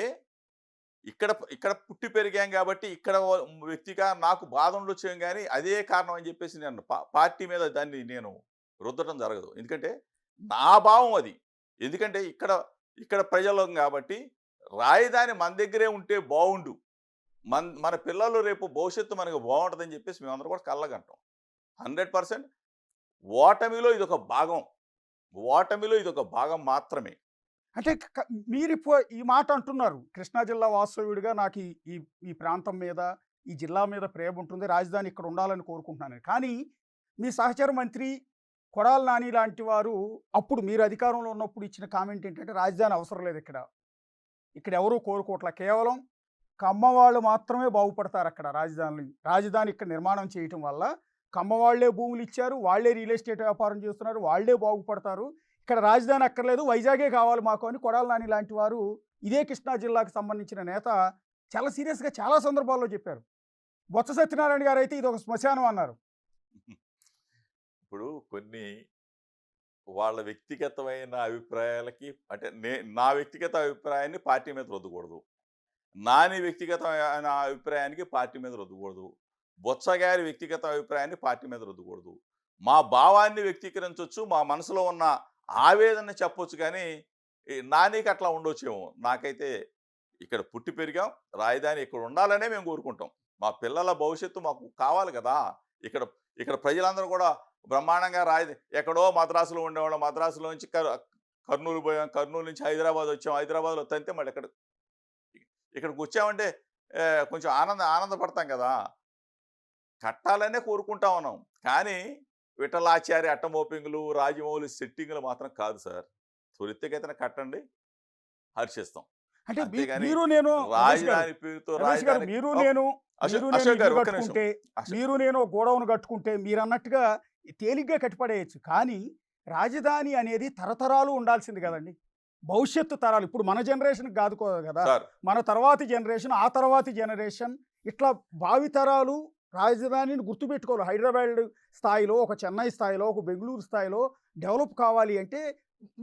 ఇక్కడ ఇక్కడ పుట్టి పెరిగాం కాబట్టి ఇక్కడ వ్యక్తిగా నాకు బాధ ఉండొచ్చేం, కానీ అదే కారణం అని చెప్పేసి నేను పార్టీ మీద దాన్ని నేను రుద్దడం జరగదు. ఎందుకంటే నా భావం అది. ఎందుకంటే ఇక్కడ ఇక్కడ ప్రజలం కాబట్టి రాజధాని మన దగ్గరే ఉంటే బాగుండు, మన పిల్లలు రేపు భవిష్యత్తు మనకు బాగుంటుందని చెప్పేసి మేమందరం కూడా కళ్ళగంటాం. 100% ఓటమిలో ఇదొక భాగం, ఓటమిలో ఇదొక భాగం మాత్రమే. అంటే మీరు ఈ మాట అంటున్నారు, కృష్ణా జిల్లా వాస్తవ్యుడిగా నాకు ఈ ఈ ప్రాంతం మీద, ఈ జిల్లా మీద ప్రేమ ఉంటుంది, రాజధాని ఇక్కడ ఉండాలని కోరుకుంటున్నాను. కానీ మీ సహచర మంత్రి కొడాలి నాని లాంటి వారు అప్పుడు మీరు అధికారంలో ఉన్నప్పుడు ఇచ్చిన కామెంట్ ఏంటంటే రాజధాని అవసరం లేదు, ఇక్కడ ఎవరూ కోరుకోవట్లా, కేవలం కమ్మవాళ్ళు మాత్రమే బాగుపడతారు అక్కడ రాజధాని ఇక్కడ నిర్మాణం చేయటం వల్ల కమ్మవాళ్లే భూములు ఇచ్చారు, వాళ్లే రియల్ ఎస్టేట్ వ్యాపారం చేస్తున్నారు, వాళ్లే బాగుపడతారు, ఇక్కడ రాజధాని అక్కర్లేదు, వైజాగే కావాలి మాకు అని కొడాలి నాని లాంటి వారు ఇదే కృష్ణా జిల్లాకు సంబంధించిన నేత చాలా సీరియస్గా చాలా సందర్భాల్లో చెప్పారు. బొత్స సత్యనారాయణ గారు అయితే ఇది ఒక శ్మశానం అన్నారు. ఇప్పుడు కొన్ని వాళ్ళ వ్యక్తిగతమైన అభిప్రాయాలకి, అంటే నా వ్యక్తిగత అభిప్రాయాన్ని పార్టీ మీద రుద్దకూడదు, నాని వ్యక్తిగతమైన అభిప్రాయానికి పార్టీ మీద రుద్దకూడదు, బొత్స గారి వ్యక్తిగత అభిప్రాయాన్ని పార్టీ మీద రుద్దకూడదు. మా భావాన్ని వ్యక్తీకరించవచ్చు, మా మనసులో ఉన్న ఆవేదన చెప్పొచ్చు, కానీ నానికి అట్లా ఉండొచ్చేమో. నాకైతే ఇక్కడ పుట్టి పెరిగాం, రాజధాని ఇక్కడ ఉండాలనే మేము కోరుకుంటాం. మా పిల్లల భవిష్యత్తు మాకు కావాలి కదా. ఇక్కడ ఇక్కడ ప్రజలందరూ కూడా బ్రహ్మాండంగా ఎక్కడో మద్రాసులో ఉండేవాళ్ళం, మద్రాసులో నుంచి కర్నూలు పోయాం, కర్నూలు నుంచి హైదరాబాద్ వచ్చాం, హైదరాబాద్లో తంతే మళ్ళీ ఇక్కడికి వచ్చామంటే కొంచెం ఆనందపడతాం కదా. కట్టాలనే కోరుకుంటా ఉన్నాం, కానీ విఠలాచారి అట్టమోపింగులు, రాజమౌళి సెట్టింగులు మాత్రం కాదు సార్. త్వరితగతిన కట్టండి, హర్షిస్తాం. అంటే అంతేగాని మీరు నేను రాజధాని పేరుతో మీరు నేను గోడౌన్ కట్టుకుంటే మీరు అన్నట్టుగా తేలిగ్గా కట్టిపడేయచ్చు, కానీ రాజధాని అనేది తరతరాలు ఉండాల్సింది కదండి. భవిష్యత్తు తరాలు, ఇప్పుడు మన జనరేషన్ కాదు కదా, మన తర్వాతి జనరేషన్, ఆ తర్వాతి జనరేషన్, ఇట్లా భావితరాలు రాజధానిని గుర్తుపెట్టుకోవాలి. హైదరాబాద్ స్థాయిలో, ఒక చెన్నై స్థాయిలో, ఒక బెంగళూరు స్థాయిలో డెవలప్ కావాలి అంటే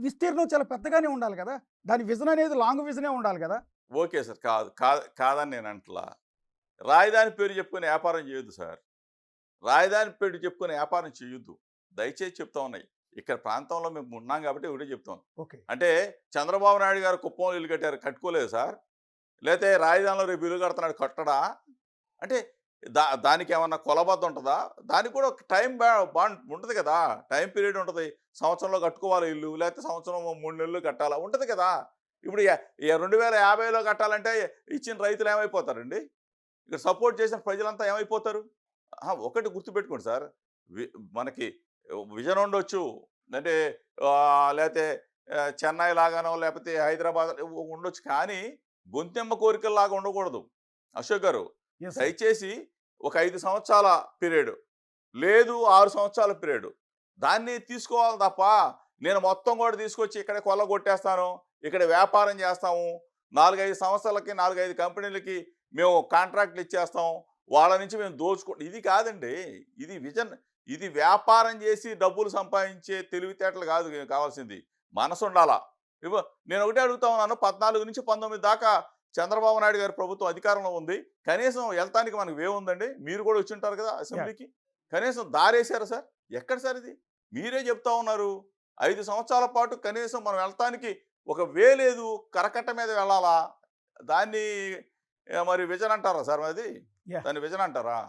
విస్తీర్ణం చాలా పెద్దగానే ఉండాలి కదా, దాని విజన్ అనేది లాంగ్ విజనే ఉండాలి కదా. ఓకే సార్, కాదని నేను అంటలా. రాజధాని పేరు చెప్పుకొని వ్యాపారం చేయొద్దు సార్, రాజధాని పేరు చెప్పుకొని వ్యాపారం చేయొద్దు, దయచేసి చెప్తా ఉన్నాయి. ఇక్కడ ప్రాంతంలో మేము ఉన్నాం కాబట్టి ఒకటే చెప్తాం. ఓకే, అంటే చంద్రబాబు నాయుడు గారు కుప్పంలో ఇల్లు కట్టారు, కట్టుకోలేదు సార్. లేకపోతే రాజధానిలో రేపు ఇల్లు కడుతున్నాడు, కట్టడా? అంటే దానికి ఏమన్నా కొలబద్ద ఉంటుందా? దానికి కూడా ఒక టైం బాండ్ ఉంటుంది కదా, టైం పీరియడ్ ఉంటుంది. సంవత్సరంలో కట్టుకోవాలి ఇల్లు, లేకపోతే సంవత్సరం 3 నెలలు కట్టాలా ఉంటుంది కదా. ఇప్పుడు 2050లో కట్టాలంటే ఇచ్చిన రైతులు ఏమైపోతారండి? ఇక్కడ సపోర్ట్ చేసిన ప్రజలంతా ఏమైపోతారు? ఒకటి గుర్తుపెట్టుకోండి సార్, మనకి విజన్ ఉండొచ్చు, అంటే లేకపోతే చెన్నై లాగానో లేకపోతే హైదరాబాద్ ఉండొచ్చు, కానీ గొంతెమ్మ కోరికల్లాగా ఉండకూడదు. అశోక్ గారు, దయచేసి ఒక 5 సంవత్సరాల పీరియడ్ లేదు, 6 సంవత్సరాల పీరియడ్, దాన్ని తీసుకోవాలి తప్ప నేను మొత్తం కూడా తీసుకొచ్చి ఇక్కడ కొల్లగొట్టేస్తాను, ఇక్కడ వ్యాపారం చేస్తాము, 4-5 సంవత్సరాలకి 4-5 కంపెనీలకి మేము కాంట్రాక్ట్లు ఇచ్చేస్తాం, వాళ్ళ నుంచి మేము ఇది కాదండి. ఇది విజన్, ఇది వ్యాపారం చేసి డబ్బులు సంపాదించే తెలివితేటలు కాదు కావాల్సింది, మనసు ఉండాలా. నేను ఒకటే అడుగుతా ఉన్నాను, 14 నుంచి 19 దాకా చంద్రబాబు నాయుడు గారి ప్రభుత్వం అధికారంలో ఉంది, కనీసం వెళ్తానికి మనకు వేవుందండి? మీరు కూడా వచ్చి ఉంటారు కదా అసెంబ్లీకి, కనీసం దారేశారు సార్? ఎక్కడ సార్ ఇది? మీరే చెప్తా ఉన్నారు 5 సంవత్సరాల పాటు కనీసం మనం వెళ్తానికి ఒక వే లేదు, కరకట్ట మీద వెళ్ళాలా? దాన్ని మరి విజన్ అంటారా సార్? అది దాన్ని విజన్ అంటారా?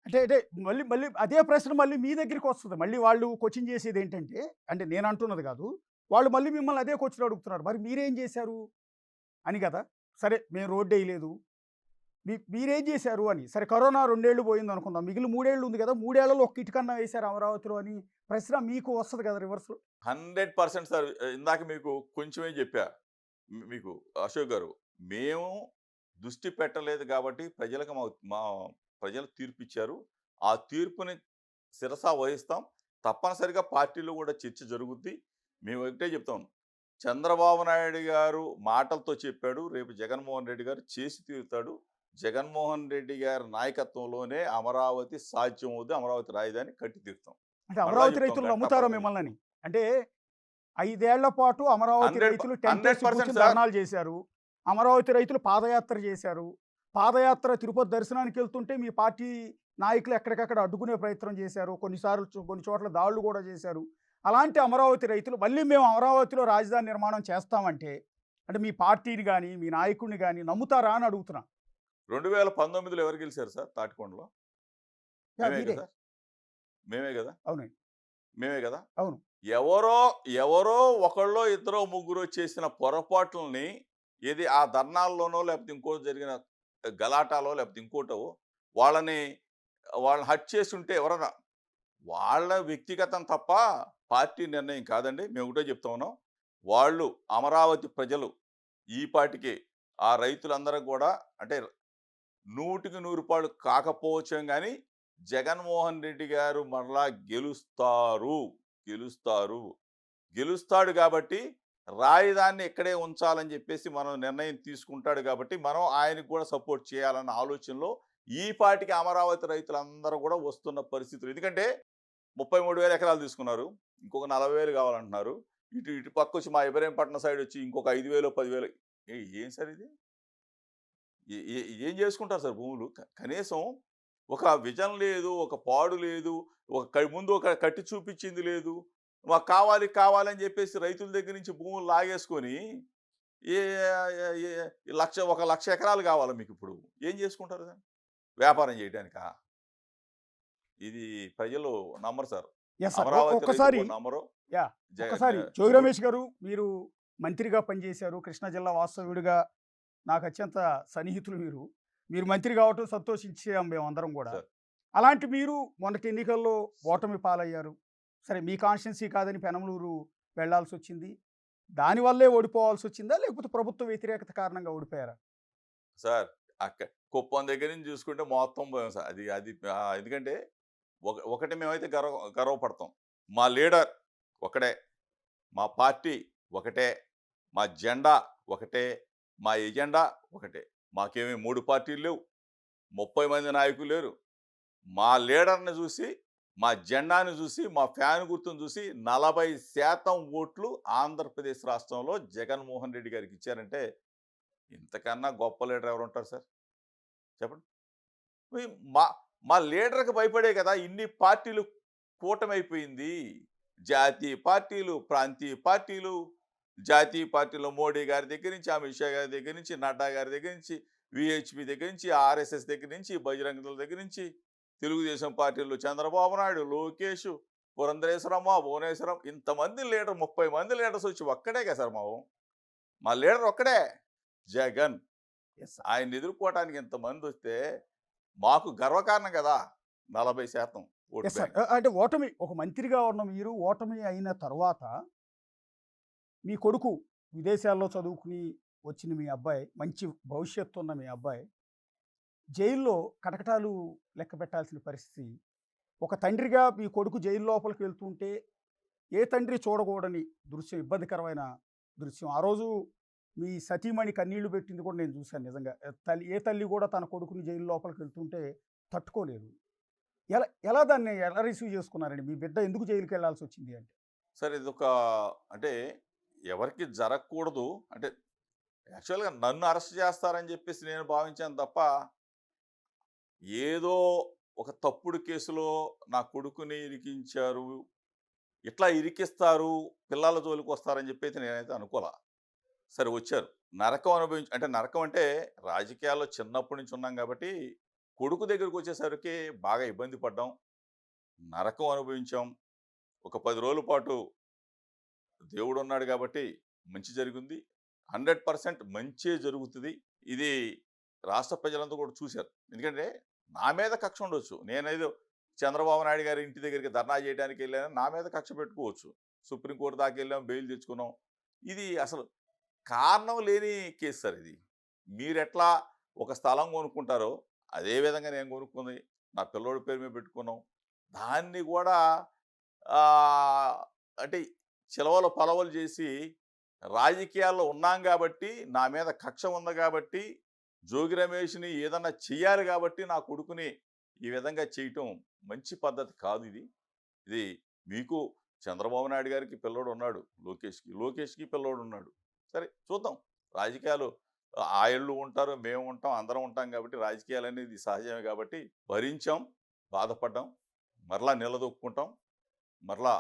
అంటే మళ్ళీ అదే ప్రశ్న మళ్ళీ మీ దగ్గరికి వస్తుంది. మళ్ళీ వాళ్ళు కోచింగ్ చేసేది ఏంటంటే, అంటే నేను అంటున్నది కాదు, వాళ్ళు మళ్ళీ మిమ్మల్ని అదే కోచ్లు అడుగుతున్నారు, మరి మీరేం చేశారు అని కదా. సరే, మేము రోడ్డు వేయలేదు, మీరేం చేశారు అని. సరే, కరోనా 2 ఏళ్ళు పోయింది అనుకుందాం, మిగిలిన 3 ఏళ్ళు ఉంది కదా, 3 ఏళ్లలో ఒక్క ఇటుకన్నా వేశారు అమరావతిలో అని ప్రశ్న మీకు వస్తుంది కదా రివర్స్లో. 100% సార్. ఇందాక మీకు కొంచెమే చెప్పా మీకు అశోక్ గారు, మేము దృష్టి పెట్టలేదు కాబట్టి ప్రజలకు మా ప్రజలు తీర్పు ఇచ్చారు. ఆ తీర్పుని శిరసా వహిస్తాం. తప్పనిసరిగా పార్టీలో కూడా చర్చ జరుగుద్ది. మేము ఒకటే చెప్తాం. చంద్రబాబు నాయుడు గారు మాటలతో చెప్పాడు. రేపు జగన్మోహన్ రెడ్డి గారు చేసి తీరుతాడు. జగన్మోహన్ రెడ్డి గారి నాయకత్వంలోనే అమరావతి సాధ్యం అవుద్ది. అమరావతి రాజధాని కట్టి తీరుతాం. అంటే మరలా అమరావతి చెప్తాం రైతులు కదా, నమ్ముతారో తప్పకుండా మిమ్మల్ని? అంటే 5 ఏళ్ల పాటు అమరావతి 100 రైతులు టెంటేసి 100% కూర్చొని సార్. ధర్నాలు చేశారు. అమరావతి రైతులు పాదయాత్ర చేశారు. పాదయాత్ర తిరుపతి దర్శనానికి వెళ్తుంటే మీ పార్టీ నాయకులు ఎక్కడికక్కడ అడ్డుకునే ప్రయత్నం చేశారు. కొన్నిసార్లు కొన్ని చోట్ల దాడులు కూడా చేశారు. అలాంటి అమరావతి రైతులు మళ్ళీ మేము అమరావతిలో రాజధాని నిర్మాణం చేస్తామంటే అంటే మీ పార్టీని కానీ మీ నాయకుడిని కానీ నమ్ముతారా అని అడుగుతున్నా. 2019లో ఎవరు గెలిచారు సార్ తాటికొండలో? మేమే మీరే. కదా! మేమే కదా! అవునండి. మేమే కదా! అవును. ఎవరో ఒకళ్ళో ఇద్దరో ముగ్గురో చేసిన పొరపాట్లని ఏది ఆ ధర్నాల్లోనో లేకపోతే ఇంకోటి జరిగిన గలాటాలో లేకపోతే ఇంకోటో వాళ్ళని వాళ్ళని హర్ట్ చేసి ఉంటే ఎవరన్నా వాళ్ళ వ్యక్తిగతం తప్ప పార్టీ నిర్ణయం కాదండి. మేము ఒకటే చెప్తా ఉన్నాం. వాళ్ళు అమరావతి ప్రజలు ఈ పాటికి ఆ రైతులందరూ కూడా అంటే 100కి 100 రూపాయలు కాకపోవచ్చేం గానీ, జగన్మోహన్ రెడ్డి గారు మరలా గెలుస్తారు. గెలుస్తారు. గెలుస్తాడు గాబట్టి, రాజధానిని ఇక్కడే ఉంచాలని జెప్పేసి మనం నిర్ణయం తీసుకుంటాడు గాబట్టి, మనం ఆయనకు గూడా సపోర్ట్ చేయాలన్న ఆలోచనలో ఈ పాటికి అమరావతి రైతులందరూ గూడా వస్తున్న పరిస్థితులు. ఎందుకంటే 33,000 ఎకరాలు తీసుకున్నారు. ఇంకొక 40,000 కావాలంటున్నారు. ఇటు పక్కొచ్చి మా ఇబ్రహీంపట్నం సైడొచ్చి ఇంకొక 5,000, 10,000 ఏం సార్ ఇది? ఏ ఏ ఏం చేసుకుంటారు సార్ భూములు? కనీసం ఒక విజన్ లేదు, ఒక పాడు లేదు, ముందు ఒక కట్టి చూపించింది లేదు. మాకు కావాలి, కావాలి అని చెప్పేసి రైతుల దగ్గర నుంచి భూములు లాగేసుకొని ఏ ఏ ఏ ఒక 1,00,000 ఎకరాలు కావాలా మీకిప్పుడు? ఏం చేసుకుంటారు దాన్ని? వ్యాపారం చేయడానికా? ఇది ప్రజలు నమ్మరు సార్. Yes sir. అమరావతి రైతులు ఒక్కసారి కూడా నమ్మరు. యాహ్! జ ఒక్కసారి జ జోగి రమేష్ గారు మీరు మంత్రిగా పనిచేశారు. కృష్ణా జిల్లా వాస్తవ్యుడిగా నాకు అత్యంత సన్నిహితులు మీరు. మీరు మంత్రి కావటం సంతోషించాం మేమందరం గూడా. సార్. అలాంటి మీరు మొన్నటి ఎన్నికల్లో ఓటమి పాలయ్యారు. సరే మీ కాన్స్టిట్యున్సీ కాదని పెనమలూరు వెళ్ళాల్సొచ్చింది. దానివల్లే ఓడిపోవాల్సొచ్చిందా? లేకపోతే ప్రభుత్వ వ్యతిరేకత కారణంగా ఓడిపోయారా? సార్ కుప్పం దగ్గర నుంచి చూసుకుంటే మొత్తం పోయాం సార్. అది అది ఎందుకంటే ఒకటి మేమైతే గర్వపడతాం. మా లీడర్ ఒకడే, మా పార్టీ ఒకటే, మా జెండా ఒకటే, మా ఎజెండా ఒకటే. మాకేమీ 3 పార్టీలు లేవు, 30 మంది నాయకులు లేరు. మా లీడర్‌ని చూసి, మా జెండాను చూసి, మా ఫ్యాన్ గుర్తును చూసి 40% ఓట్లు ఆంధ్రప్రదేశ్ రాష్ట్రంలో జగన్మోహన్ రెడ్డి గారికి ఇచ్చారంటే ఇంతకన్నా గొప్ప లీడర్ ఎవరుంటారు సార్? చెప్పండి. మీ మా మా లీడర్‌కి భయపడే కదా ఇన్ని పార్టీలు కూటమైపోయింది. జాతీయ పార్టీలు, ప్రాంతీయ పార్టీలు, జాతీయ పార్టీలో మోడీ గారి దగ్గర నుంచి, అమిత్ షా గారి దగ్గర నుంచి, నడ్డా గారి దగ్గర నుంచి, విహెచ్‌పి దగ్గర నుంచి, ఆర్ఎస్ఎస్ దగ్గర నుంచి, బజరంగ దళ్ దగ్గర నుంచి, తెలుగుదేశం పార్టీలో చంద్రబాబు నాయుడు, లోకేష్, పురంధరేశ్వరమ్మ, భువనేశ్వరం ఇంతమంది లీడర్ 30 మంది లీడర్స్ వచ్చి ఒక్కడే కదా సార్ మా లీడర్ ఒక్కడే జగన్. Yes sir. ఆయన్ని ఎదుర్కోవటానికి ఇంతమంది వస్తే మాకు గర్వకారణం కదా 40% ఓటు యెస్ సార్. బ్యాంక్. అంటే ఓటమి ఒక మంత్రిగా ఉన్న మీరు ఓటమి అయిన తర్వాత మీ కొడుకు విదేశాల్లో చదువుకుని వచ్చిన మీ అబ్బాయి, మంచి భవిష్యత్తు ఉన్న మీ అబ్బాయి జైల్లో కటకటాలు లెక్క పెట్టాల్సిన పరిస్థితి. ఒక తండ్రిగా మీ కొడుకు జైలు లోపలికి వెళ్తుంటే ఏ తండ్రి చూడకూడని దృశ్యం, ఇబ్బందికరమైన దృశ్యం. ఆ రోజు మీ సతీమణి కన్నీళ్లు పెట్టింది కూడా నేను చూశాను నిజంగా. ఏ తల్లి కూడా తన కొడుకుని జైలు లోపలికి వెళ్తుంటే తట్టుకోలేదు. ఎలా దాన్ని ఎలా రిసీవ్ చేసుకున్నారండి? మీ బిడ్డ ఎందుకు జైలుకి వెళ్ళాల్సి వచ్చింది అంటే? సరే ఇదొక అంటే ఎవరికి జరగకూడదు అంటే యాక్చువల్గా నన్ను అరెస్ట్ చేస్తారని చెప్పేసి నేను భావించాను తప్ప ఏదో ఒక తప్పుడు కేసులో నా కొడుకుని ఇరికించారు, ఇట్లా ఇరికిస్తారు, పిల్లల జోలికి వస్తారని చెప్పేసి నేనైతే అనుకోలే. సరే వచ్చారు. నరకం అంటే నరకం అంటే రాజకీయాల్లో చిన్నప్పటి నుంచి ఉన్నాం కాబట్టి కొడుకు దగ్గరికి వచ్చేసరికి బాగా ఇబ్బంది పడ్డాం, నరకం అనుభవించాం. ఒక 10 రోజుల పాటు దేవుడు ఉన్నాడు కాబట్టి మంచి జరిగింది. 100% మంచే జరుగుతుంది. ఇది రాష్ట్ర ప్రజలంతా కూడా చూశారు. ఎందుకంటే నా మీద కక్ష ఉండొచ్చు. నేనేదో చంద్రబాబు నాయుడు గారి ఇంటి దగ్గరికి ధర్నా చేయడానికి వెళ్ళాను, నా మీద కక్ష పెట్టుకోవచ్చు. సుప్రీంకోర్టు దాకా వెళ్ళాం, బెయిల్ తెచ్చుకున్నాం. ఇది అసలు కారణం లేని కేసు సార్ ఇది. మీరెట్లా ఒక స్థలం కొనుక్కుంటారో అదే విధంగా నేను కొనుక్కుంది నా పిల్లోడి పేరు మీద పెట్టుకున్నాం. దాన్ని కూడా అంటే చిలవలు పలవలు చేసి రాజకీయాల్లో ఉన్నాం కాబట్టి, నా మీద కక్ష ఉంది కాబట్టి, జోగి రమేష్‌ని ఏదన్నా చెయ్యాలి కాబట్టి నా కొడుకుని ఈ విధంగా చేయటం మంచి పద్ధతి కాదు ఇది. ఇది మీకు చంద్రబాబు నాయుడు గారికి పిల్లోడున్నాడు. లోకేష్‌కి పిల్లోడున్నాడు. సరే చూద్దాం. రాజకీయాలు ఆళ్ళు ఉంటారు, మేము ఉంటాం, అందరం ఉంటాం కాబట్టి రాజకీయాలనేది సహజమే కాబట్టి భరించాం, బాధపడ్డాం, మరలా నిలదొక్కుంటాం, మరలా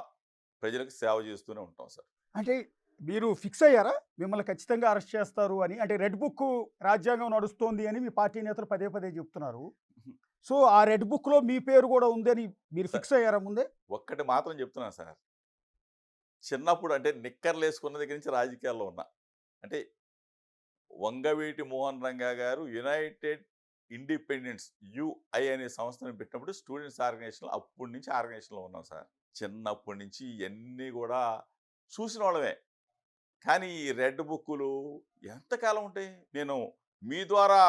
ప్రజలకు సేవ చేస్తూనే ఉంటాం సార్. అంటే మీరు ఫిక్స్ అయ్యారా మిమ్మల్ని ఖచ్చితంగా అరెస్ట్ చేస్తారు అని? అంటే రెడ్ బుక్ రాజ్యాంగం నడుస్తోంది అని మీ పార్టీ నేతలు పదే పదే చెప్తున్నారు. సో ఆ రెడ్ బుక్‌లో మీ పేరు కూడా ఉందని మీరు ఫిక్స్ అయ్యారా ముందే? ఒక్కటి మాత్రం చెప్తున్నాను సార్. చిన్నప్పుడు అంటే నిక్కర్లేసుకున్న దగ్గర నుంచి రాజకీయాల్లో ఉన్నా. అంటే వంగవీటి మోహన్ రంగా గారు యునైటెడ్ ఇండిపెండెంట్స్ యుఐ అనే సంస్థను పెట్టినప్పుడు స్టూడెంట్స్ ఆర్గనైజేషన్‌లో అప్పటి నుంచి ఆర్గనైజేషన్‌లో ఉన్నాం సార్. చిన్నప్పటి నుంచి ఇయన్నీ కూడా చూసిన వాళ్ళమే. కానీ ఈ రెడ్ బుక్కులు ఎంతకాలం ఉంటాయి? నేను మీ ద్వారా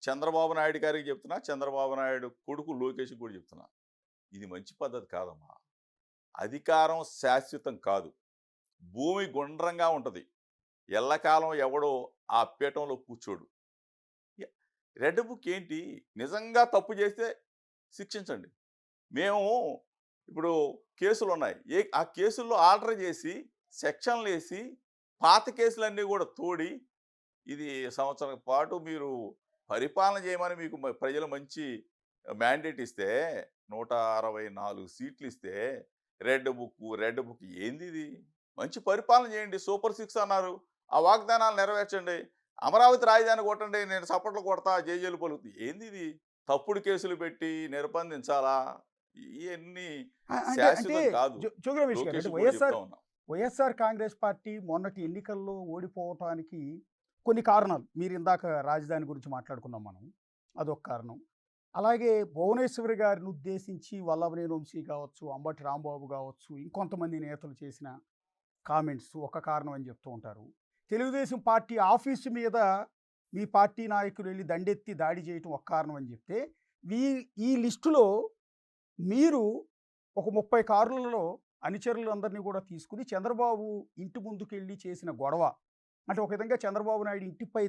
చంద్రబాబు నాయుడు గారికి చెప్తున్నా, చంద్రబాబు నాయుడు కొడుకు లోకేష్‌కి కూడా చెప్తున్నా. ఇది మంచి పద్ధతి కాదమ్మా. అధికారం శాశ్వతం కాదు. భూమి గుండ్రంగా ఉంటది. ఎల్లకాలం ఎవడో ఆ పీఠంలో కూర్చోడు. ఎ రెడ్ బుక్ ఏంటి? నిజంగా తప్పు చేస్తే శిక్షించండి. మేము ఇప్పుడు కేసులున్నాయి. ఆ కేసుల్లో ఆల్టర్ చేసి, సెక్షన్‌లేసి, పాత కేసులన్నీ కూడా తోడి, ఇది సంవత్సరం పాటు మీరు పరిపాలన చేయమని మీకు ప్రజలు మంచి మ్యాండేట్ ఇస్తే, 164 సీట్లు ఇస్తే, రెడ్ బుక్ ఏందిది? మంచి పరిపాలన చేయండి. సూపర్ 6 అన్నారు. ఆ వాగ్దానాలు నెరవేర్చండి. అమరావతి రాజధాని కొట్టండి. నేను సపోర్ట్లు కొడతా, జేజేలు పలుకుతాయి. ఏందిది? తప్పుడు కేసులు పెట్టి నిర్బంధించాలా? ఇయన్నీ అంటే శాశ్వతం కాదు. జోగి రమేష్ గారు, అంటే లోకేష్‌కి కూడా చెప్తా ఉన్నా. వైఎస్ఆర్ కాంగ్రెస్ పార్టీ మొన్నటి ఎన్నికల్లో ఓడిపోవటానికి కొన్ని కారణాలు, మీరు ఇందాక రాజధాని గురించి మాట్లాడుకున్నాం మనం, అదొక కారణం. అలాగే భువనేశ్వరి గారిని ఉద్దేశించి వల్లభనేని వంశీ కావచ్చు, అంబటి రాంబాబు కావచ్చు, ఇంకొంతమంది నేతలు చేసిన కామెంట్స్ ఒక కారణం అని చెప్తూ ఉంటారు. తెలుగుదేశం పార్టీ ఆఫీసు మీద మీ పార్టీ నాయకులు వెళ్ళి దండెత్తి దాడి చేయటం ఒక కారణం అని చెప్తే, ఈ లిస్టులో మీరు ఒక 30 కార్లలో అనుచరులందరినీ కూడా తీసుకుని చంద్రబాబు ఇంటి ముందుకెళ్ళి చేసిన గొడవ, అంటే ఒక విధంగా చంద్రబాబు నాయుడు ఇంటిపై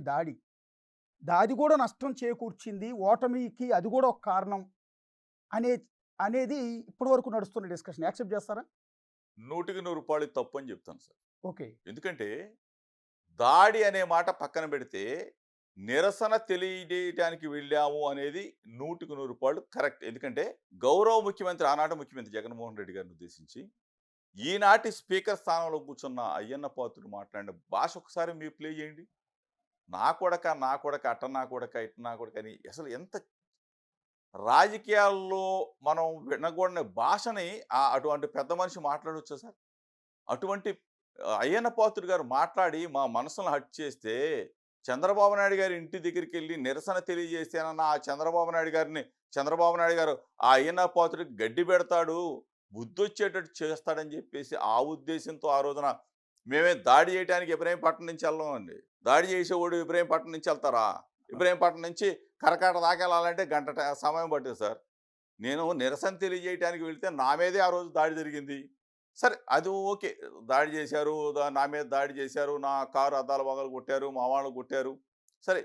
దాడి కూడా నష్టం చేకూర్చింది, ఓటమికి అది కూడా ఒక కారణం అనే అనేది ఇప్పటివరకు నడుస్తున్న డిస్కషన్. యాక్సెప్ట్ చేస్తారా? 100కి 100 రూపాయలు తప్పు అని చెప్తాను సార్. ఓకే. ఎందుకంటే దాడి అనే మాట పక్కన పెడితే నిరసన తెలియజేయడానికి వెళ్ళాము అనేది 100కి 100 రూపాయలు కరెక్ట్. ఎందుకంటే గౌరవ ముఖ్యమంత్రి, ఆనాటి ముఖ్యమంత్రి జగన్మోహన్ రెడ్డి గారిని ఉద్దేశించి ఈనాటి స్పీకర్ స్థానంలో కూర్చున్న అయ్యన్న పాత్రుడు మాట్లాడిన భాష ఒకసారి మీరు ప్లే చేయండి. నా కొడక, అట్ట నా కొడక, ఇట్ట నా కొడక అని అసలు ఎంత రాజకీయాల్లో మనం వినకూడని భాషని అటువంటి పెద్ద మనిషి మాట్లాడొచ్చా సార్? అటువంటి అయ్యన్న పాత్రుడు గారు మాట్లాడి మా మనసును హర్ట్ చేస్తే, చంద్రబాబు నాయుడు గారి ఇంటి దగ్గరికి వెళ్ళి నిరసన తెలియజేస్తేనన్న ఆ చంద్రబాబు నాయుడు గారు ఆ అయ్యన్న పాత్రుడికి గడ్డి పెడతాడు, బుద్ధొచ్చేటట్టు చేస్తాడని చెప్పేసి ఆ ఉద్దేశంతో ఆ రోజున మేమే దాడి చేయడానికి ఇబ్రహీంపట్నం నుంచి వెళ్ళామండి. దాడి చేసేవాడు ఇబ్రహీంపట్నం నుంచి వెళ్తారా? ఇబ్రహీంపట్నం నుంచి కరకాట దాకా వెళ్ళాలంటే గంట సమయం పట్టింది సార్. నేను నిరసన తెలియజేయడానికి వెళ్తే నా మీదే ఆ రోజు దాడి జరిగింది. సరే అది ఓకే, దాడి చేశారు, నా మీద దాడి చేశారు, నా కారు అద్దాల పగలు కొట్టారు, మా వాళ్ళు కొట్టారు. సరే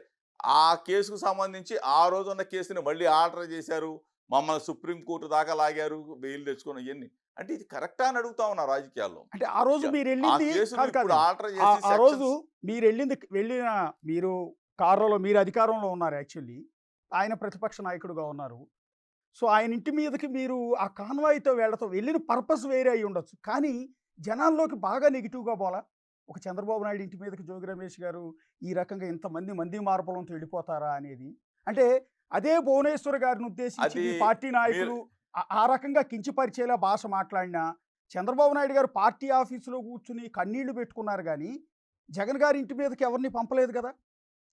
ఆ కేసుకు సంబంధించి ఆ రోజు ఉన్న కేసుని మళ్ళీ ఆల్టర్ చేశారు, మమ్మల్ని సుప్రీంకోర్టు దాకా లాగారు, బెయిల్ తెచ్చుకున్న ఇవన్నీ. అంటే ఇది కరెక్టా అని అడుగుతా ఉన్నా రాజకీయాల్లో. అంటే ఆ రోజు మీరు ఆ వెళ్ళింది కేసులు కాదు ఇప్పుడు కాదు. ఆల్టర్ చేసి ఆ రోజు సెక్షన్స్ మీరు కారులో మీరు అధికారంలో ఉన్నారు యాక్చువల్లీ. ఆయన ప్రతిపక్ష నాయకుడుగా ఉన్నారు. సో ఆయన ఇంటి మీదకి మీరు ఆ కాన్వాయ్‌తో వెళ్ళిన పర్పస్ వేరే అయ్యి ఉండొచ్చు. కానీ జనాల్లోకి బాగా నెగెటివ్‌గా పోలా? ఒక చంద్రబాబు నాయుడు ఇంటి మీదకి జోగి రమేష్ గారు ఈ రకంగా మంది మార్పులంతో వెళ్ళిపోతారా అనేది. అంటే అదే భువనేశ్వర్ గారిని ఉద్దేశించి అది మీ పార్టీ నాయకులు ఆ రకంగా కించపరిచేలా భాష మాట్లాడినా, చంద్రబాబు నాయుడు గారు పార్టీ ఆఫీసులో కూర్చుని కన్నీళ్లు పెట్టుకున్నారు గానీ, జగన్ గారి ఇంటి మీదకి ఎవరిని పంపలేదు కదా!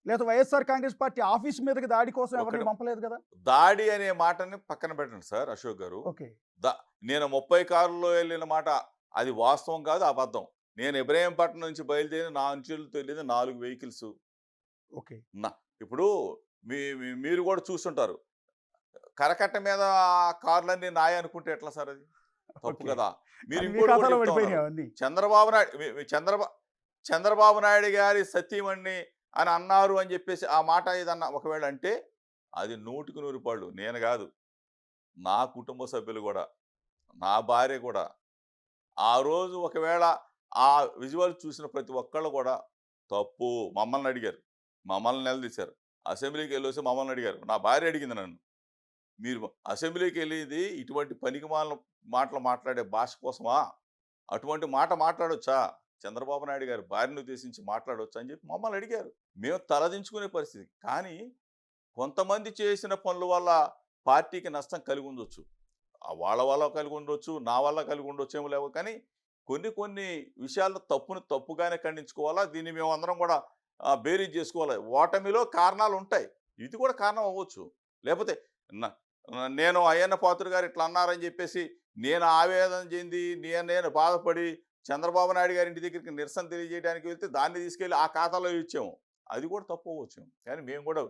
లేదా వైఎస్ఆర్ కాంగ్రెస్ పార్టీ ఆఫీస్ మీదకి దాడి కోసం ఎవరిని పంపలేదు కదా! దాడి అనే మాటని పక్కన పెట్టండి సార్ అశోక్ గారు. ఓకే. నేను 30 కార్లలో వెళ్ళిన మాట అది వాస్తవం కాదు, అబద్ధం. నేను ఇబ్రహీంపట్నం నుంచి బయలుదేరి నా అంచులతో వెళ్ళింది 4 వెహికల్స్. ఓకే. ఇప్పుడు మీరు కూడా చూస్తుంటారు. కరకట్ట మీద కార్లన్నీ నాయ అనుకుంటే ఎట్లా సార్ అది? తప్పు ఓకే. కదా! మీరు అది మీ ఇంకోటి కూడా ఖాతాలో చెప్తా పడిపోయినాయి ఉన్నారు. అవన్నీ. చంద్రబాబు నాయుడు చంద్రబాబు నాయుడు గారి సతీమణిని అని అన్నారు అని చెప్పేసి ఆ మాట ఏదన్నా ఒకవేళ అంటే అది 100కి 100 పాళ్ళు. నేను కాదు. నా కుటుంబ సభ్యులు కూడా, నా భార్య కూడా ఆ రోజు ఒకవేళ ఆ విజువల్ చూసిన ప్రతి ఒక్కళ్ళు కూడా తప్పు మమ్మల్ని అడిగారు. మమ్మల్ని నిలదీశారు. అసెంబ్లీకి వెళ్ళొసి మమ్మల్ని అడిగారు. నా భార్య అడిగింది నన్ను. మీరు అసెంబ్లీకి వెళ్ళేది ఇటువంటి పనికిమాలిన మాటలు మాట్లాడే భాష కోసమా? అటువంటి మాట మాట్లాడొచ్చా? చంద్రబాబు నాయుడు గారి భార్యను ఉద్దేశించి మాట్లాడొచ్చా అని చెప్పి మమ్మల్ని అడిగారు. మేము తలదించుకునే పరిస్థితి. కానీ కొంతమంది చేసిన పనుల వల్ల పార్టీకి నష్టం కలిగి ఉండొచ్చు. వాళ్ళ వల్ల కలిగి ఉండొచ్చు, నా వల్ల కలిగి ఉండొచ్చేమో లేవో, కానీ కొన్ని విషయాల్లో తప్పును తప్పుగానే ఖండించుకోవాలా. దీన్ని మేమందరం కూడా బేరీజ్ చేసుకోవాలి. ఓటమిలో కారణాలు ఉంటాయి. ఇది కూడా కారణం అవ్వచ్చు. లేకపోతే నేను అయ్యన్న పాత్రుడు గారు ఇట్లా అన్నారని చెప్పేసి నేను ఆవేదన చెంది నేను బాధపడి చంద్రబాబు నాయుడు గారి ఇంటి దగ్గరికి నిరసన తెలియజేయడానికి వెళ్తే దాన్ని తీసుకెళ్ళి ఆ ఖాతాలో ఇచ్చాము. అది కూడా తప్పు అవ్వచ్చు. కానీ మేము కూడా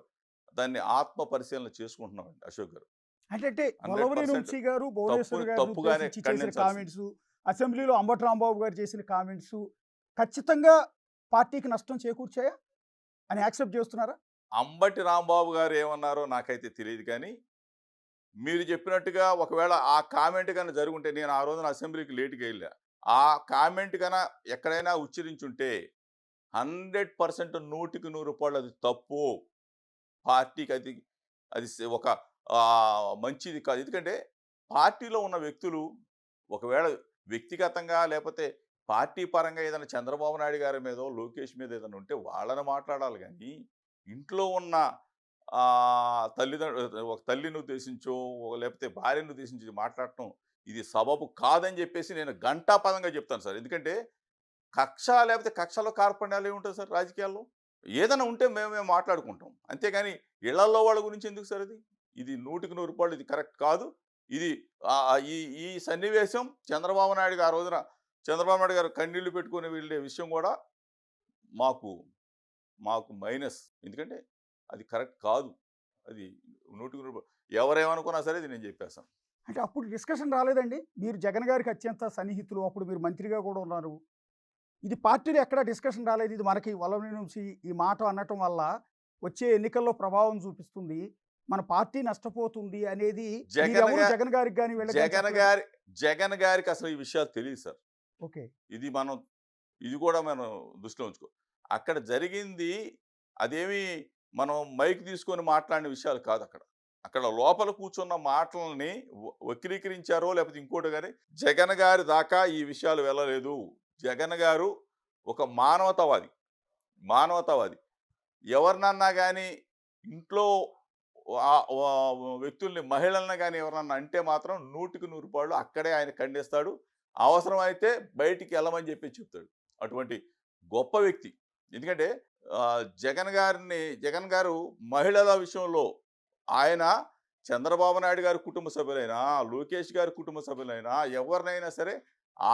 దాన్ని ఆత్మ పరిశీలన చేసుకుంటున్నామండి అశోక్ గారు. అంటే 100% వల్లభనేని వంశీ గారు, భువనేశ్వర్ గారు తప్పుగానే చేసిన ఖండించాల్సింది. కామెంట్స్, అసెంబ్లీలో అంబటి రాంబాబు గారు చేసిన కామెంట్స్ ఖచ్చితంగా పార్టీకి నష్టం చేకూర్చాయా అని యాక్సెప్ట్ చేస్తున్నారా? అంబటి రాంబాబు గారు ఏమన్నారో నాకైతే తెలియదు, కానీ మీరు చెప్పినట్టుగా ఒకవేళ ఆ కామెంట్ కన్నా జరుగుంటే, నేను ఆ రోజున అసెంబ్లీకి లేటుగా వెళ్ళా, ఆ కామెంట్ కన్నా ఎక్కడైనా ఉచ్చరించుంటే 100% 100కి 100 పాళ్ళు అది తప్పు. పార్టీకి అది అది ఒక మంచిది కాదు. ఎందుకంటే పార్టీలో ఉన్న వ్యక్తులు ఒకవేళ వ్యక్తిగతంగా లేకపోతే పార్టీ పరంగా ఏదైనా చంద్రబాబు నాయుడు గారి మీదో లోకేష్ మీద ఏదైనా ఉంటే వాళ్ళని మాట్లాడాలి, కానీ ఇంట్లో ఉన్న ఒక తల్లిని ఉద్దేశించో లేకపోతే భార్యను ఉద్దేశించి మాట్లాడటం ఇది సబబు కాదని చెప్పేసి నేను ఘంటాపదంగా చెప్తాను సార్. ఎందుకంటే కక్ష లేకపోతే కక్షలో కార్పణ్యాలు ఏముంటుంది సార్ రాజకీయాల్లో? ఏదైనా ఉంటే మేము మాట్లాడుకుంటాం. అంతేగాని ఇళ్లల్లో వాళ్ళ గురించి ఎందుకు సార్ ఇది? ఇది 100కి 100 పాళ్ళు ఇది కరెక్ట్ కాదు. ఇది ఈ ఈ సన్నివేశం చంద్రబాబు నాయుడు గారు ఆ రోజున చంద్రబాబు నాయుడు గారు కన్నీళ్లు పెట్టుకుని వెళ్ళే విషయం కూడా మాకు మైనస్. ఎందుకంటే అది కరెక్ట్ కాదు. అది 100కి 100 ఎవరేమనుకున్నా సరే ఇది నేను చెప్పేస్తాను. అంటే అప్పుడు డిస్కషన్ రాలేదండి? మీరు జగన్ గారికి అత్యంత సన్నిహితులు, అప్పుడు మీరు మంత్రిగా కూడా ఉన్నారు. ఇది పార్టీలో ఎక్కడ డిస్కషన్ రాలేదు. ఇది మనకి వల్లభనేని వంశీ ఈ మాట అనటం వల్ల వచ్చే ఎన్నికల్లో ప్రభావం చూపిస్తుంది, మన పార్టీ నష్టపోతుంది అనేది జగన్ గారికి కానీ జగన్ గారికి అసలు ఈ విషయాలు తెలియదు సార్. ఓకే. ఇది కూడా మనం దృష్టిలో ఉంచుకో. అక్కడ జరిగింది అదేమి మనం మైక్ తీసుకొని మాట్లాడిన విషయాలు కాదు. అక్కడ లోపల కూర్చున్న మాటలని వక్రీకరించారో లేకపోతే ఇంకోటి, కానీ జగన్ గారి దాకా ఈ విషయాలు వెళ్ళలేదు. జగన్ గారు ఒక మానవతావాది. ఎవరినన్నా కానీ ఇంట్లో వ్యక్తుల్ని, మహిళలను కానీ ఎవరన్నా అంటే మాత్రం 100కి 100 పాళ్ళు అక్కడే ఆయన ఖండిస్తాడు. అవసరమైతే బయటికి వెళ్ళమని చెప్తాడు. అటువంటి గొప్ప వ్యక్తి. ఎందుకంటే జగన్ గారు మహిళల విషయంలో ఆయన చంద్రబాబు నాయుడు గారి కుటుంబ సభ్యులైనా, లోకేష్ గారి కుటుంబ సభ్యులైనా, ఎవరినైనా సరే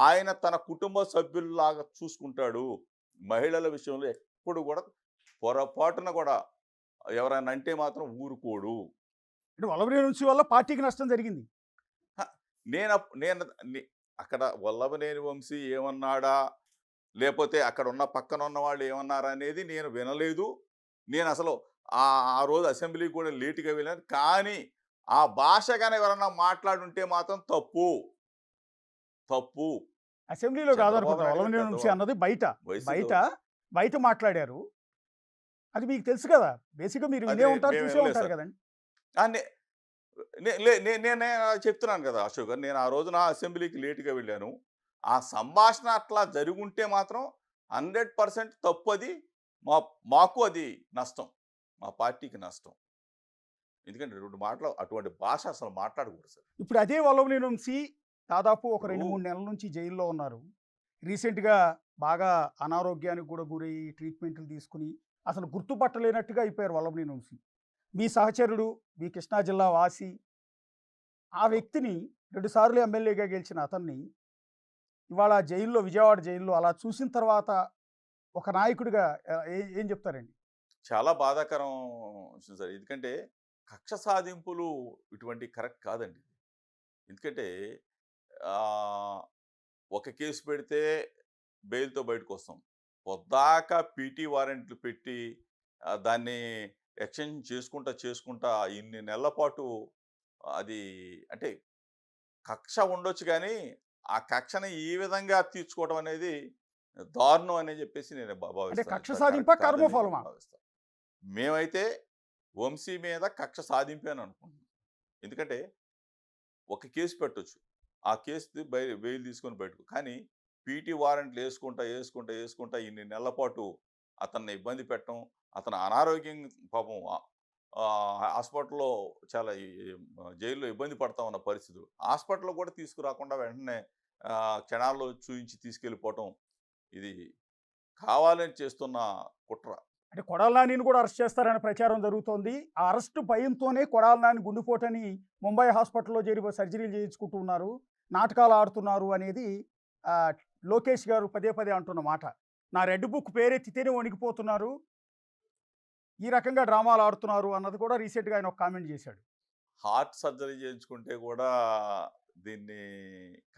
ఆయన తన కుటుంబ సభ్యుల్లాగా చూసుకుంటాడు. మహిళల విషయంలో ఎప్పుడు కూడా పొరపాటున కూడా ఎవరైనా అంటే మాత్రం ఊరుకోడు. అంటే వల్లభనేని వంశీ వల్ల పార్టీకి నష్టం జరిగింది. నేను అక్కడ వల్లభనేని వంశీ ఏమన్నాడా లేకపోతే అక్కడ ఉన్న పక్కన ఉన్న వాళ్ళు ఏమన్నారా అనేది నేను వినలేదు. నేను అసలు ఆ రోజు అసెంబ్లీకి కూడా లేటుగా వెళ్ళాను. కానీ ఆ భాష కానీ ఎవరన్నా మాట్లాడుంటే మాత్రం తప్పు. అసెంబ్లీలో కాదనుకుంటా వల్లభనేని వంశీ అన్నది బయట మాట్లాడారు. అది మీకు తెలుసు కదా, బేసిక్గా మీరు వినే ఉంటారు, చూసే ఉంటారు కదండి. నేనే చెప్తున్నాను కదా అశోక్ గారు, నేను ఆ రోజున అసెంబ్లీకి లేటుగా వెళ్ళాను. ఆ సంభాషణ అట్లా జరుగుంటే మాత్రం 100% తప్పు. అది మాకు అది నష్టం, మా పార్టీకి నష్టం. ఎందుకంటే 2 మాటలు అటువంటి భాష అసలు మాట్లాడకూడదు సార్. ఇప్పుడు అదే వల్లభనేని వంశీ దాదాపు ఒక 2-3 నెలల నుంచి జైల్లో ఉన్నారు. రీసెంట్గా బాగా అనారోగ్యానికి కూడా గురయ్యి ట్రీట్మెంట్లు తీసుకుని అసలు గుర్తుపట్టలేనట్టుగా అయిపోయారు వల్లభనేని వంశీ. మీ సహచరుడు, మీ కృష్ణా జిల్లా వాసి, ఆ వ్యక్తిని 2 సార్లు ఎమ్మెల్యేగా గెలిచిన అతన్ని ఇవాళ విజయవాడ జైల్లో అలా చూసిన తర్వాత ఒక నాయకుడిగా ఏం చెప్తారండి? చాలా బాధాకరం విషయం సార్. ఎందుకంటే కక్ష సాధింపులు ఇటువంటి కరెక్ట్ కాదండి. ఎందుకంటే ఆహ్, ఒక కేసు పెడితే బెయిల్‌తో బయటకొస్తాం. పొద్దాక పీటీ వారెంట్లు పెట్టి దాన్ని ఎక్స్‌టెన్షన్ చేసుకుంటా ఇన్ని నెలల పాటు అది అంటే కక్ష ఉండొచ్చు గానీ, ఆ కక్షని ఈ విధంగా తీర్చుకోవడం అనేది దారుణం అని చెప్పేసి నేను అంటే భావిస్తాను. కక్ష అది సాధింపా కరెక్ట్ కాదని కర్మఫలమా? భావిస్తాను. మేమైతే వంశీ మీద కక్ష సాధింపే అని అనుకుంటున్నాం. ఎందుకంటే ఒక కేసు పెట్టొచ్చు. ఆ కేసు బెయిల్ తీసుకొని బయటకు. కానీ పీటీ వారెంట్లు యేసుకుంటా ఇన్ని నెలల పాటు అతన్ని ఇబ్బంది పెట్టడం, అతను అనారోగ్యం పాపం హాస్పిటల్‌లో చాలా జైల్‌లో ఇబ్బంది పడతా ఉన్న పరిస్థితులు. హాస్పిటల్‌లో కూడా తీసుకురాకుండా వెంటనే క్షణాల్లో చూయించి తీసుకెళ్ళిపోవటం ఇది కావాలని చేస్తున్న కుట్ర. అంటే కొడాలి నానిని కూడా అరెస్ట్ చేస్తారనే ప్రచారం జరుగుతోంది. ఆ అరెస్ట్ భయంతోనే కొడాలి నాని గుండెపోటని ముంబై హాస్పిటల్‌లో చేరి సర్జరీలు చేయించుకుంటూ ఉన్నారు. నాటకాలు ఆడుతున్నారు అనేది లోకేష్ గారు పదే పదే అంటున్న మాట. నా రెడ్ బుక్ పేరెత్తితేనే వణికిపోతున్నారు. ఈ రకంగా డ్రామాలు ఆడుతున్నారు అన్నది కూడా రీసెంట్‌గా ఆయన ఒక కామెంట్ చేశాడు. హార్ట్ సర్జరీ చేయించుకుంటే కూడా దీన్ని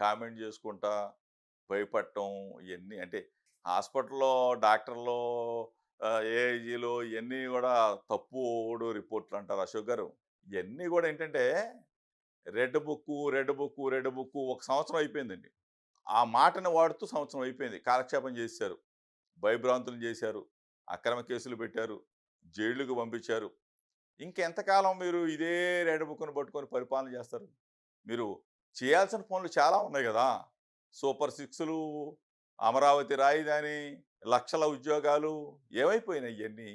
కామెంట్ చేసుకుంటా భయపడటం ఇయన్నీ అంటే హాస్పిటల్‌లో డాక్టర్లు ఏఐజీలు ఇయన్నీ కూడా తప్పుడు రిపోర్ట్‌లు అంటారు అశోక్ గారు. ఇయన్నీ కూడా ఏంటంటే రెడ్ బుక్కు ఒక సంవత్సరం అయిపోయిందండి. ఆ మాటని వాడుతూ సంవత్సరం అయిపోయింది. కాలక్షేపం చేసేశారు. భయభ్రాంతులు చేశారు. అక్రమ కేసులు పెట్టారు. జైళ్ళకి పంపించారు. ఇంకెంతకాలం మీరు ఇదే రెడ్ బుక్‌ని పట్టుకొని పరిపాలన చేస్తారు? మీరు చేయాల్సిన పనులు చాలా ఉన్నాయి గదా! సూపర్ సిక్స్‌లు, అమరావతి రాజధాని, లక్షల ఉద్యోగాలు ఏమైపోయినాయి ఇయన్నీ?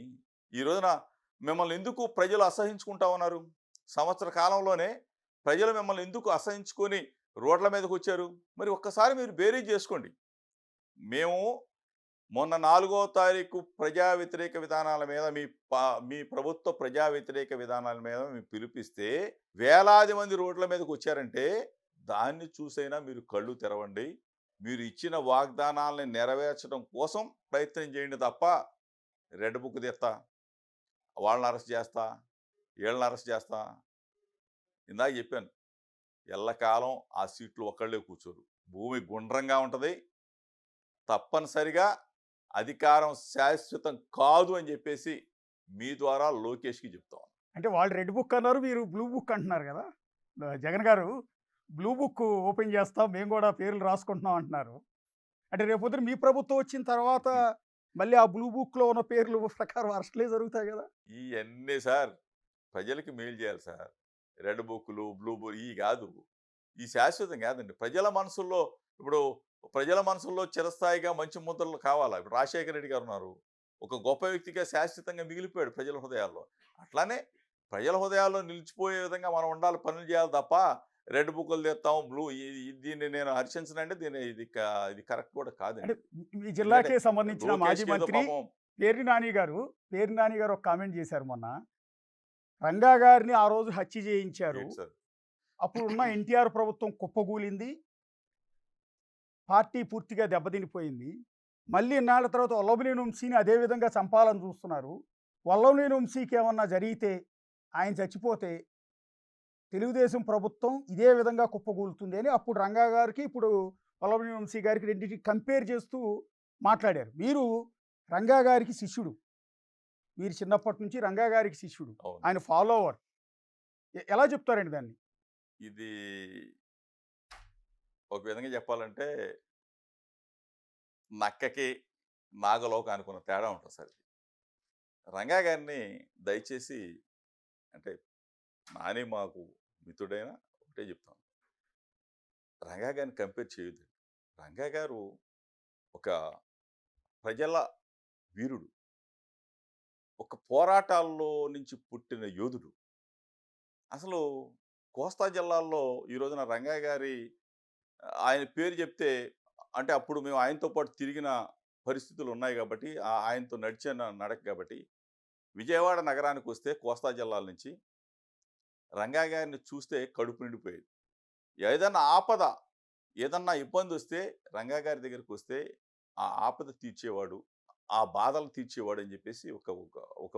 ఈ రోజున మిమ్మల్ని ఎందుకు ప్రజలు అసహించుకుంటా ఉన్నారు? సంవత్సర కాలంలోనే ప్రజలు మిమ్మల్ని ఎందుకు అసహించుకొని రోడ్ల మీదకొచ్చారు? మరి ఒక్కసారి మీరు బేరీజ్ చేసుకోండి. మేము మొన్న 4వ తారీఖు ప్రజా వ్యతిరేక విధానాల మీద మీ ప్రభుత్వ ప్రజా వ్యతిరేక విధానాల మీద మేము పిలిపిస్తే వేలాది మంది రోడ్ల మీదకి వచ్చారంటే దాన్ని చూసైనా మీరు కళ్ళు తెరవండి. మీరు ఇచ్చిన వాగ్దానాలని నెరవేర్చడం కోసం ప్రయత్నం చేయండి తప్ప రెడ్ బుక్ తెస్తా, వాళ్ళని అరెస్ట్ చేస్తా, వీళ్ళని అరెస్ట్ చేస్తా. ఇందాక చెప్పాను. ఎల్లకాలం ఆ సీట్లు ఒక్కళ్ళే కూర్చోరు. భూమి గుండ్రంగా ఉంటుంది. తప్పనిసరిగా అధికారం శాశ్వతం కాదు అని చెప్పేసి మీ ద్వారా లోకేష్‌కి చెప్తాం. అంటే వాళ్ళు రెడ్ బుక్ అన్నారు. మీరు బ్లూ బుక్ అంటున్నారు కదా! జగన్ గారు బ్లూ బుక్ ఓపెన్ చేస్తాం. మేము కూడా పేర్లు రాసుకుంటున్నాం అంటున్నారు. అంటే రేపొద్దున మీ ప్రభుత్వం వచ్చిన తర్వాత మళ్ళీ ఆ బ్లూ బుక్‌లో ఉన్న పేర్లు ప్రకారం అరెస్ట్‌లే జరుగుతాయి కదా! ఇయన్నీ సార్ ప్రజలకి మేలు చేయాలి సార్. రెడ్ బుక్‌లు, బ్లూ బుక్ ఇయి కాదు. ఈ శాశ్వతం కాదండి. ప్రజల మనసుల్లో చిరస్థాయిగా మంచి ముద్రలు కావాలా? ఇప్పుడు రాజశేఖర రెడ్డి గారు ఉన్నారు. ఒక గొప్ప వ్యక్తిగా శాశ్వతంగా మిగిలిపోయాడు ప్రజల హృదయాల్లో. అట్లానే ప్రజల హృదయాల్లో నిలిచిపోయే విధంగా మనం ఉండాలి, పనులు చేయాలి తప్ప రెడ్ బుక్కులు తెస్తాం, దీన్ని నేను హర్షించనండి. ఇది కరెక్ట్ కూడా అంటే కాదండి. మీ జిల్లాకే ఎందుకంటే సంబంధించిన మాజీ లోకేష్‌కి ఏదో మంత్రి పాపం పేర్ని నాని గారు ఒక కామెంట్ చేశారు మొన్న. రంగా గారిని ఆ రోజు హత్య చేయించారు. ఏంటి సార్? అప్పుడున్న ఎన్టీఆర్ ప్రభుత్వం కుప్పగూలింది. పార్టీ పూర్తిగా దెబ్బతినిపోయింది. మళ్ళీ ఇన్నాళ్ల తర్వాత వల్లభనేని వంశీని అదే విధంగా చంపాలని చూస్తున్నారు. వల్లభనేని వంశీకి ఏమన్నా జరిగితే, ఆయన చచ్చిపోతే తెలుగుదేశం ప్రభుత్వం ఇదే విధంగా కుప్పగూలుతుంది అని అప్పుడు రంగా గారికి, ఇప్పుడు వల్లభనేని వంశీ గారికి రెండింటికి కంపేర్ చేస్తూ మాట్లాడారు. మీరు రంగా గారికి శిష్యుడు. మీరు చిన్నప్పటి నుంచి రంగా గారికి శిష్యుడు. అవును. ఆయన ఫాలోవర్. ఎలా చెప్తారండి దాన్ని? ఇది ఒక విధంగా చెప్పాలంటే నక్కకి నాగలోకానికి ఉన్న తేడా ఉంటుంది సార్. రంగా గారిని దయచేసి అంటే నాని మాకు మిత్రుడైనా ఒకటే చెప్తాను. రంగా గారిని కంపేర్ చేయొద్దు. రంగా గారు ఒక ప్రజల వీరుడు. ఒక పోరాటాల్లో నుంచి పుట్టిన యోధుడు. అసలు కోస్తా జిల్లాల్లో ఈ రోజున రంగా గారి ఆయన పేరు చెప్తే అంటే అప్పుడు మేము ఆయనతో పాటు తిరిగిన పరిస్థితులు ఉన్నాయి కాబట్టి ఆయనతో నడిచిన నడక కాబట్టి విజయవాడ నగరానికి వస్తే కోస్తా జిల్లాల నుంచి రంగా గారిని చూస్తే కడుపు నిండిపోయేది. ఏదన్నా ఆపద, ఏదన్నా ఇబ్బంది వస్తే రంగా గారి దగ్గరికి వస్తే ఆ ఆపద తీర్చేవాడు. ఆ బాధలు తీర్చేవాడు అని చెప్పేసి ఒక ఒక ఒక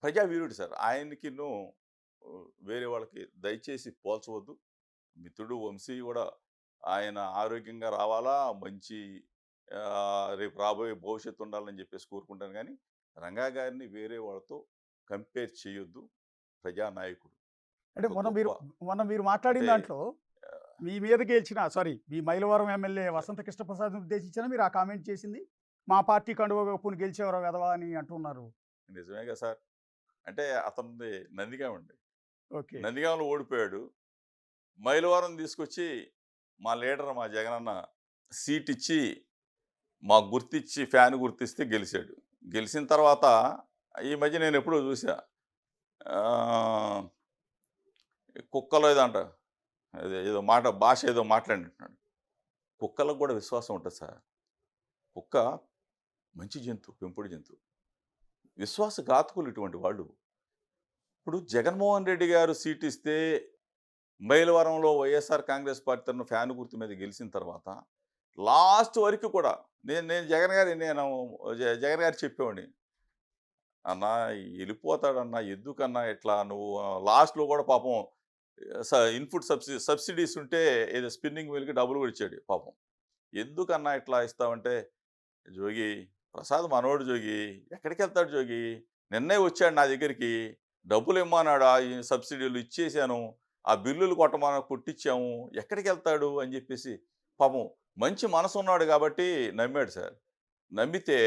ప్రజావీరుడు సార్. ఆయనకిను వేరే వాళ్ళకి దయచేసి పోల్చవద్దు. మిత్రుడు వంశీ కూడా ఆయన ఆరోగ్యంగా రావాలా, మంచి రేపు రాబోయే భవిష్యత్తు ఉండాలని చెప్పేసి కోరుకుంటాను గానీ, రంగా గారిని వేరే వాళ్ళతో కంపేర్ చేయొద్దు. ప్రజానాయకుడు. అంటే ఒక మొన్న గొప్ప మీరు మాట్లాడిన అంటే దాంట్లో మీ మీద గెలిచిన మీ మైలవరం ఎమ్మెల్యే వసంత కృష్ణప్రసాద్‌ని ఉద్దేశించిన మీరు ఆ కామెంట్ చేసింది? మా పార్టీ కండువా కప్పుకొని గెలిచేవరా వెధవా అని అంటున్నారు. నిజమే కదా సార్. అంటే అతనిది నందిగామ అండి. ఓకే. నందిగామలో ఓడిపోయాడు. మైలవరం తీసుకొచ్చి మా లీడర్ మా జగనన్న సీట్ ఇచ్చి, మాకు గుర్తిచ్చి ఫ్యాన్ గుర్తిస్తే గెలిచాడు. గెలిచిన తర్వాత ఈ మధ్య నేను ఎప్పుడో చూసా. ఆహ్, కుక్కలో ఏదో అంట. ఏదో భాష ఏదో మాట్లాడినట్టున్నాడు. కుక్కలకు కూడా విశ్వాసం ఉంటది సార్. కుక్క మంచి జంతువు, పెంపుడు జంతువు. విశ్వాసఘాతకులు ఇటువంటి వాళ్ళు. ఇప్పుడు జగన్మోహన్ రెడ్డి గారు సీట్ ఇస్తే మైలవరంలో వైఎస్ఆర్ కాంగ్రెస్ పార్టీ తరఫున ఫ్యాన్ గుర్తు మీద గెలిచిన తర్వాత లాస్ట్ వరకు కూడా నేను నేను జగన్ గారి నేను జగన్ గారు చెప్పేవాడిని. అన్నా వెళ్ళిపోతాడన్నా ఎందుకన్నా ఇట్లా నువ్వు లాస్ట్‌లో కూడా పాపం ఇన్‌పుట్ సబ్సిడీస్ ఉంటే ఏదో స్పిన్నింగ్ వీల్‌కి డబ్బులు కూడా ఇచ్చాడు పాపం. ఎందుకన్నా ఇట్లా ఇస్తావంటే, జోగి ప్రసాద్ మనోడు జోగి, ఎక్కడికెళ్తాడు జోగి? నిన్నే వచ్చాడు నా దగ్గరికి. డబ్బులు ఇమ్మన్నాడు. ఈ సబ్సిడీలు ఇచ్చేసాను. ఆ బిల్లులు కొట్టిచ్చాము. ఎక్కడికెళ్తాడు అని చెప్పేసి పాపం మంచి మనసున్నాడు కాబట్టి నమ్మాడు సార్. నమ్మితే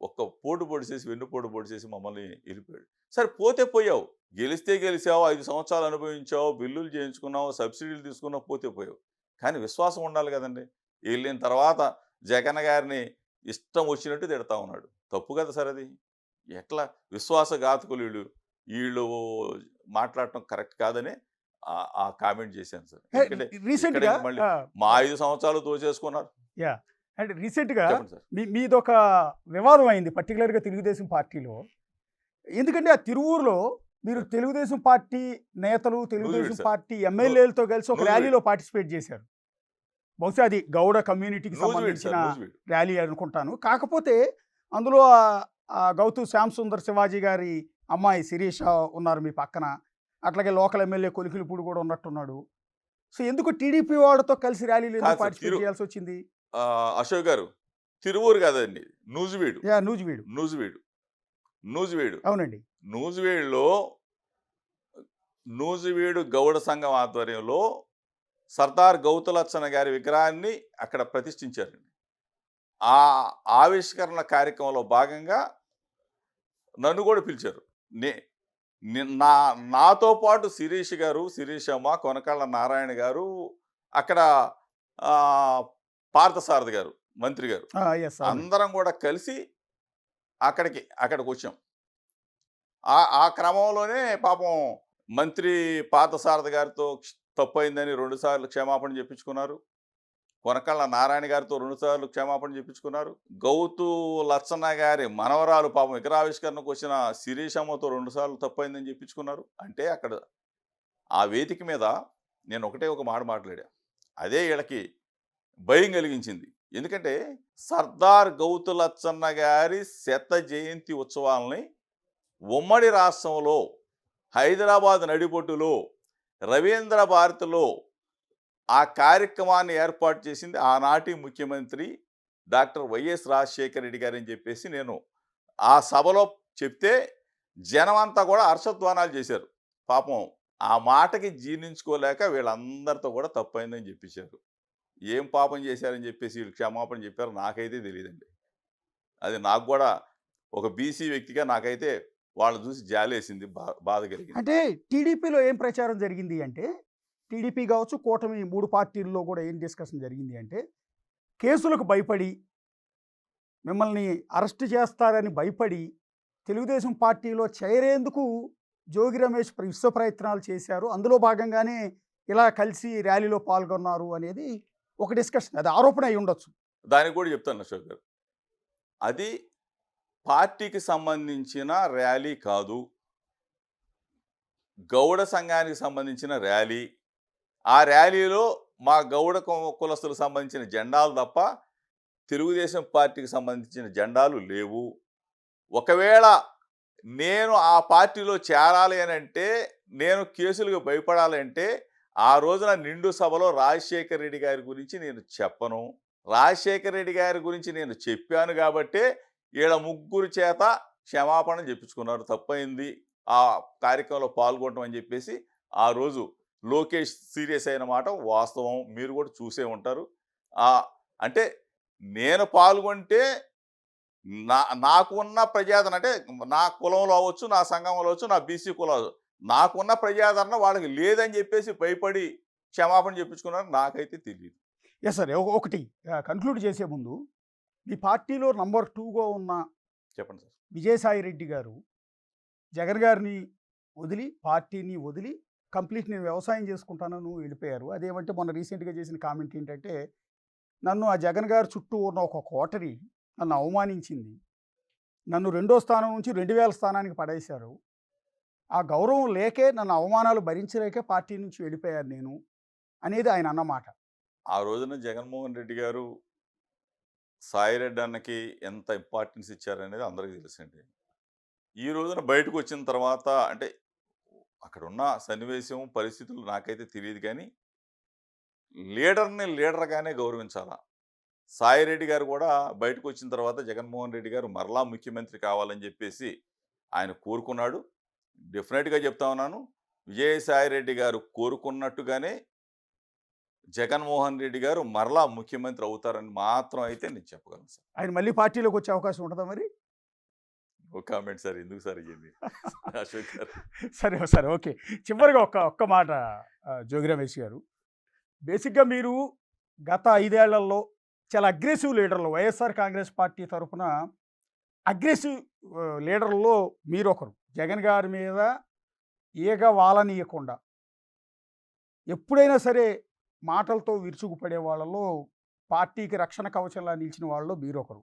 ఒక్క పోటు పొడిసేసి, వెన్నుపోటు పొడిసేసి మమ్మల్ని వెళ్ళిపోయాడు. సరే పోతే పోయావు. గెలిస్తే గెలిచావు, 5 సంవత్సరాలు అనుభవించావు, బిల్లులు చేయించుకున్నావు, సబ్సిడీలు తీసుకున్నావు, పోతే పోయావు. కానీ విశ్వాసం ఉండాలి కదండీ! వెళ్ళిన తర్వాత జగన్ గారిని ఇష్టం వచ్చినట్టు తిడతా ఉన్నాడు. తప్పు కదా సార్ అది. ఎట్లా విశ్వాసఘాతకులు వీళ్ళు. వీళ్ళు మాట్లాడటం కరెక్ట్ కాదని ఆ కామెంట్ చేశాను సార్. ఎందుకంటే రీసెంట్‌గా ఇక్కడే మళ్ళీ మా 5 సంవత్సరాలు తోచేసుకున్నారు. యాహ్! అంటే రీసెంట్‌గా చెప్పండి సార్. మీదొక వివాదం అయింది పర్టిక్యులర్‌గా తెలుగుదేశం పార్టీలో. ఎందుకంటే ఆ తిరువూరులో మీరు సార్. తెలుగుదేశం పార్టీ నేతలు, తెలుగుదేశం నూజివీడు సార్. పార్టీ ఎమ్మెల్యేలతో కలిసి ఒక నూజివీడు. ర్యాలీలో పార్టిసిపేట్ చేశారు. బహుశా అది గౌడ కమ్యూనిటీకి నూజివీడు సంబంధించిన సార్. నూజివీడు. ర్యాలీ అనుకుంటాను. కాకపోతే అందులో గౌతు శ్యామ్ సుందర్ శివాజీ గారి అమ్మాయి శిరీష ఉన్నారు మీ పక్కన. అట్లాగే లోకల్ ఎమ్మెల్యే కొలికిలిపూడి కూడా ఉన్నట్టున్నాడు. సో ఎందుకు టీడీపీ వాళ్ళతో కలిసి ర్యాలీలో ఎందుకు కాదు సార్. పార్టిసిపేట్ చేయాల్సొచ్చింది? అశోక్ గారు, తిరువూరు కాదండి. నూజివీడు. యాహ్! నూజివీడు. నూజివీడు. నూజివీడు. అవునండి. నూజివీడులో నూజివీడు గౌడ సంఘం ఆధ్వర్యంలో సర్దార్ గౌతులచ్చన్న గారి విగ్రహాన్ని అక్కడ ప్రతిష్ఠించారండి. ఆ ఆవిష్కరణ కార్యక్రమంలో భాగంగా నన్ను కూడా పిలిచారు. నే నాతో పాటు శిరీష్ గారు, శిరీషమ్మ, కొనకళ్ళ నారాయణ గారు, అక్కడ పార్థసారథి గారు, మంత్రి గారు, యెస్. అవునండి. అందరం కూడా కలిసి అక్కడికి వచ్చాం. ఆ క్రమంలోనే పాపం మంత్రి పార్థసారథి గారితో తప్పయిందని 2 సార్లు క్షమాపణ చెప్పించుకున్నారు. కొనకళ్ళ నారాయణ గారితో 2 సార్లు క్షమాపణ చెప్పించుకున్నారు. గౌతు లచ్చన్న గారి మనవరాలు పాపం విగ్రహావిష్కరణకు వచ్చిన శిరీషమ్మతో 2 సార్లు తప్పైందని చెప్పించుకున్నారు. అంటే అక్కడ ఆ వేదిక మీద నేను ఒక మాట మాట్లాడా. అదే వీళ్ళకి భయం కలిగించింది. ఎందుకంటే సర్దార్ గౌతు లచ్చన్న గారి శత జయంతి ఉత్సవాలని ఉమ్మడి రాష్ట్రంలో హైదరాబాద్ నడిబొడ్డులో రవీంద్ర భారతిలో ఆ కార్యక్రమాన్ని ఏర్పాటు చేసింది ఆనాటి ముఖ్యమంత్రి డాక్టర్ వైఎస్ రాజశేఖర రెడ్డి గారని చెప్పేసి నేను ఆ సభలో చెప్తే జనమంతా కూడా హర్షధ్వానాలు చేశారు. పాపం ఆ మాటకి జీర్ణించుకోలేక వీళ్ళందరితో కూడా తప్పైందని చెప్పించారు. ఏం పాపం చేశారని చెప్పేసి వీళ్ళు క్షమాపణ చెప్పారు నాకైతే తెలియదండి. అది నాకు కూడా ఒక బీసీ వ్యక్తిగా నాకైతే వాళ్ళని చూసి జాలేసింది, బాధ కలిగింది. అంటే టీడీపీలో ఏం ప్రచారం జరిగింది అంటే, టీడీపీ కావచ్చు, కూటమి 3 పార్టీల్లో కూడా ఏం డిస్కషన్ జరిగింది అంటే, కేసులకు భయపడి, మిమ్మల్ని అరెస్ట్ చేస్తారని భయపడి, తెలుగుదేశం పార్టీలో చేరేందుకు జోగి రమేష్ విశ్వ ప్రయత్నాలు చేశారు. అందులో భాగంగానే ఇలా కలిసి ర్యాలీలో పాల్గొన్నారు అనేది ఒక డిస్కషన్. అది ఆరోపణ అయి ఉండొచ్చు. దానికి కూడా చెప్తాను అశోక్ గారు. అది పార్టీకి సంబంధించిన ర్యాలీ కాదు, గౌడ సంఘానికి సంబంధించిన ర్యాలీ. ఆ ర్యాలీలో మా గౌడ కులస్తులకు సంబంధించిన జెండాలు తప్ప తెలుగుదేశం పార్టీకి సంబంధించిన జెండాలు లేవు. ఒకవేళ నేను ఆ పార్టీలో చేరాలి అని అంటే, నేను కేసులకు భయపడాలి అంటే, ఆ రోజున నిండు సభలో రాజశేఖర్ రెడ్డి గారి గురించి నేను చెప్పను. రాజశేఖర్ రెడ్డి గారి గురించి నేను చెప్పాను కాబట్టే ఈడ ముగ్గురు చేత క్షమాపణ చెప్పించుకున్నారు. తప్పైంది ఆ కార్యక్రమంలో పాల్గొనడం అని చెప్పేసి ఆ రోజు లోకేష్ సీరియస్ అయిన మాట వాస్తవం. మీరు కూడా చూసే ఉంటారు. అంటే నేను పాల్గొంటే నాకున్న ప్రజాదరణ, అంటే నా కులంలో అవ్వచ్చు, నా సంఘంలో అవ్వచ్చు, నా బీసీ కులం నాకున్న ప్రజాదరణ వాళ్ళకి లేదని చెప్పేసి భయపడి క్షమాపణ చెప్పించుకున్నారు. నాకైతే తెలియదు. Yes sir. ఒకటి కన్క్లూడ్ చేసే ముందు, మీ పార్టీలో నంబర్ 2గా ఉన్న చెప్పండి సార్. విజయసాయి రెడ్డి గారు జగన్ గారిని వదిలి, పార్టీని వదిలి కంప్లీట్ నేను వ్యవసాయం చేసుకుంటానని వెళ్ళిపోయారు. అదేమంటే మొన్న రీసెంట్గా చేసిన కామెంట్ ఏంటంటే, నన్ను ఆ జగన్ గారి చుట్టూ ఉన్న ఒక కోటరీ నన్ను అవమానించింది, నన్ను 2వ స్థానం నుంచి 2000 స్థానానికి పడేశారు, ఆ గౌరవం లేకే, నన్ను అవమానాలు భరించలేకే పార్టీ నుంచి వెళ్ళిపోయాను నేను అనేది ఆయన అన్నమాట. ఆ రోజున జగన్మోహన్ రెడ్డి గారు సాయిరెడ్డి అన్నకి ఎంత ఇంపార్టెన్స్ ఇచ్చారనేది అందరికీ తెలుసండి. ఈ రోజున బయటకు వచ్చిన తర్వాత అంటే అక్కడున్న సన్నివేశం, పరిస్థితులు నాకైతే తెలియదు, కానీ లీడర్ని లీడర్గానే గౌరవించాలా. సాయిరెడ్డి గారు కూడా బయటకు వచ్చిన తర్వాత జగన్మోహన్ రెడ్డి గారు మరలా ముఖ్యమంత్రి కావాలని చెప్పేసి ఆయన కోరుకున్నాడు. డెఫినెట్గా చెప్తా ఉన్నాను, విజయసాయిరెడ్డి గారు కోరుకున్నట్టుగానే జగన్మోహన్ రెడ్డి గారు మరలా ముఖ్యమంత్రి అవుతారని మాత్రం అయితే నేను చెప్పగలను సార్. ఆయన మళ్ళీ పార్టీలోకి వచ్చే అవకాశం ఉంటుందా మరి? ఒక కామెంట్ సార్, ఎందుకు సార్ అయ్యింది అశోక్ గారు? సరే సరే, ఓకే. చివరిగా ఒక్క మాట జోగి రమేష్ గారు, బేసిక్గా మీరు గత 5 ఏళ్లలో చాలా అగ్రెసివ్ లీడర్లు, వైఎస్ఆర్ కాంగ్రెస్ పార్టీ తరఫున అగ్రెసివ్ లీడర్లలో మీరు ఒకరు. జగన్ గారి మీద ఈగ వాలనీయకుండా ఎప్పుడైనా సరే మాటలతో విరుచుకుపడే వాళ్ళలో, పార్టీకి రక్షణ కవచంలా నిలిచిన వాళ్ళలో మీరు ఒకరు.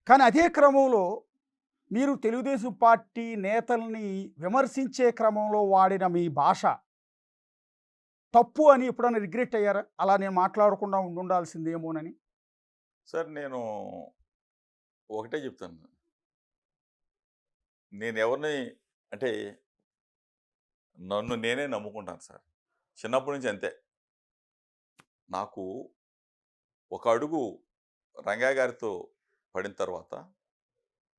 కానీ అదే క్రమంలో మీరు తెలుగుదేశం పార్టీ నేతల్ని విమర్శించే క్రమంలో వాడిన మీ భాష తప్పు అని ఎప్పుడైనా రిగ్రెట్ అయ్యారా? అలా నేను మాట్లాడకుండా ఉండాల్సిందేమోనని. సార్ నేను ఒకటే చెప్తాను, నేను ఎవరిని అంటే నన్ను నేనే నమ్ముకుంటాను సార్. చిన్నప్పటి నుంచి అంతే. నాకు ఒక అడుగు రంగా గారితో పడిన తర్వాత,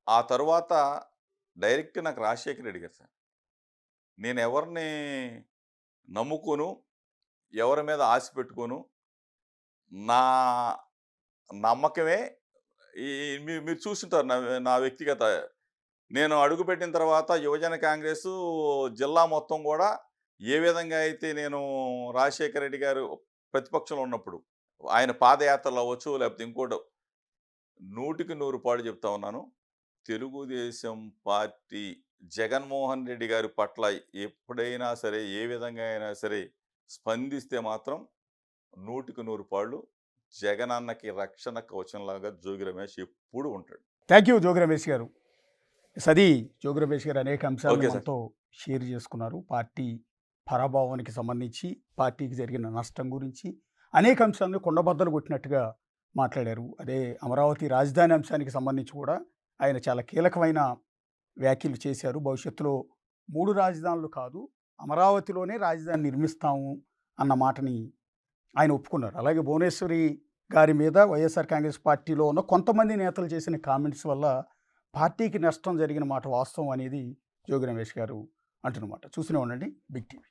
ఆ తర్వాత డైరెక్ట్ నాకు రాజశేఖర్ రెడ్డి గారు సార్. నేను ఎవరిని నమ్ముకోను, ఎవరి మీద ఆశ పెట్టుకోను. నా నమ్మకమే మీరు చూస్తుంటారు నా వ్యక్తిగత. నేను అడుగుపెట్టిన తర్వాత యువజన కాంగ్రెస్ జిల్లా మొత్తం కూడా ఏ విధంగా అయితే నేను రాజశేఖర రెడ్డి గారు ప్రతిపక్షంలో ఉన్నప్పుడు ఆయన పాదయాత్రలు అవ్వచ్చు, లేకపోతే ఇంకోటి 100కి 100 పాడు చెప్తా ఉన్నాను, తెలుగుదేశం పార్టీ జగన్మోహన్ రెడ్డి గారి పట్ల ఎప్పుడైనా సరే, ఏ విధంగా అయినా సరే స్పందిస్తే మాత్రం 100కి 100 పాళ్ళు జగనన్నకి రక్షణ కవచంలాగా జోగి రమేష్ ఎప్పుడు ఉంటాడు. థ్యాంక్ యూ జోగి రమేష్ గారు. సది జోగి రమేష్ గారు అనేక అంశాలు ఓకే సార్. మనతో షేర్ చేసుకున్నారు. పార్టీ పరాభవానికి సంబంధించి, పార్టీకి జరిగిన నష్టం గురించి అనేక అంశాలను కొండబద్దలు కొట్టినట్టుగా మాట్లాడారు. అదే అమరావతి రాజధాని అంశానికి సంబంధించి కూడా ఆయన చాలా కీలకమైన వ్యాఖ్యలు చేశారు. భవిష్యత్తులో 3 రాజధానులు కాదు, అమరావతిలోనే రాజధాని నిర్మిస్తాము అన్న మాటని ఆయన ఒప్పుకున్నారు. అలాగే భువనేశ్వరి గారి మీద వైఎస్ఆర్ కాంగ్రెస్ పార్టీలో ఉన్న కొంతమంది నేతలు చేసిన కామెంట్స్ వల్ల పార్టీకి నష్టం జరిగిన మాట వాస్తవం అనేది జోగి రమేష్ గారు అంటున్నమాట. చూస్తూనే ఉండండి బిగ్ టీవీ.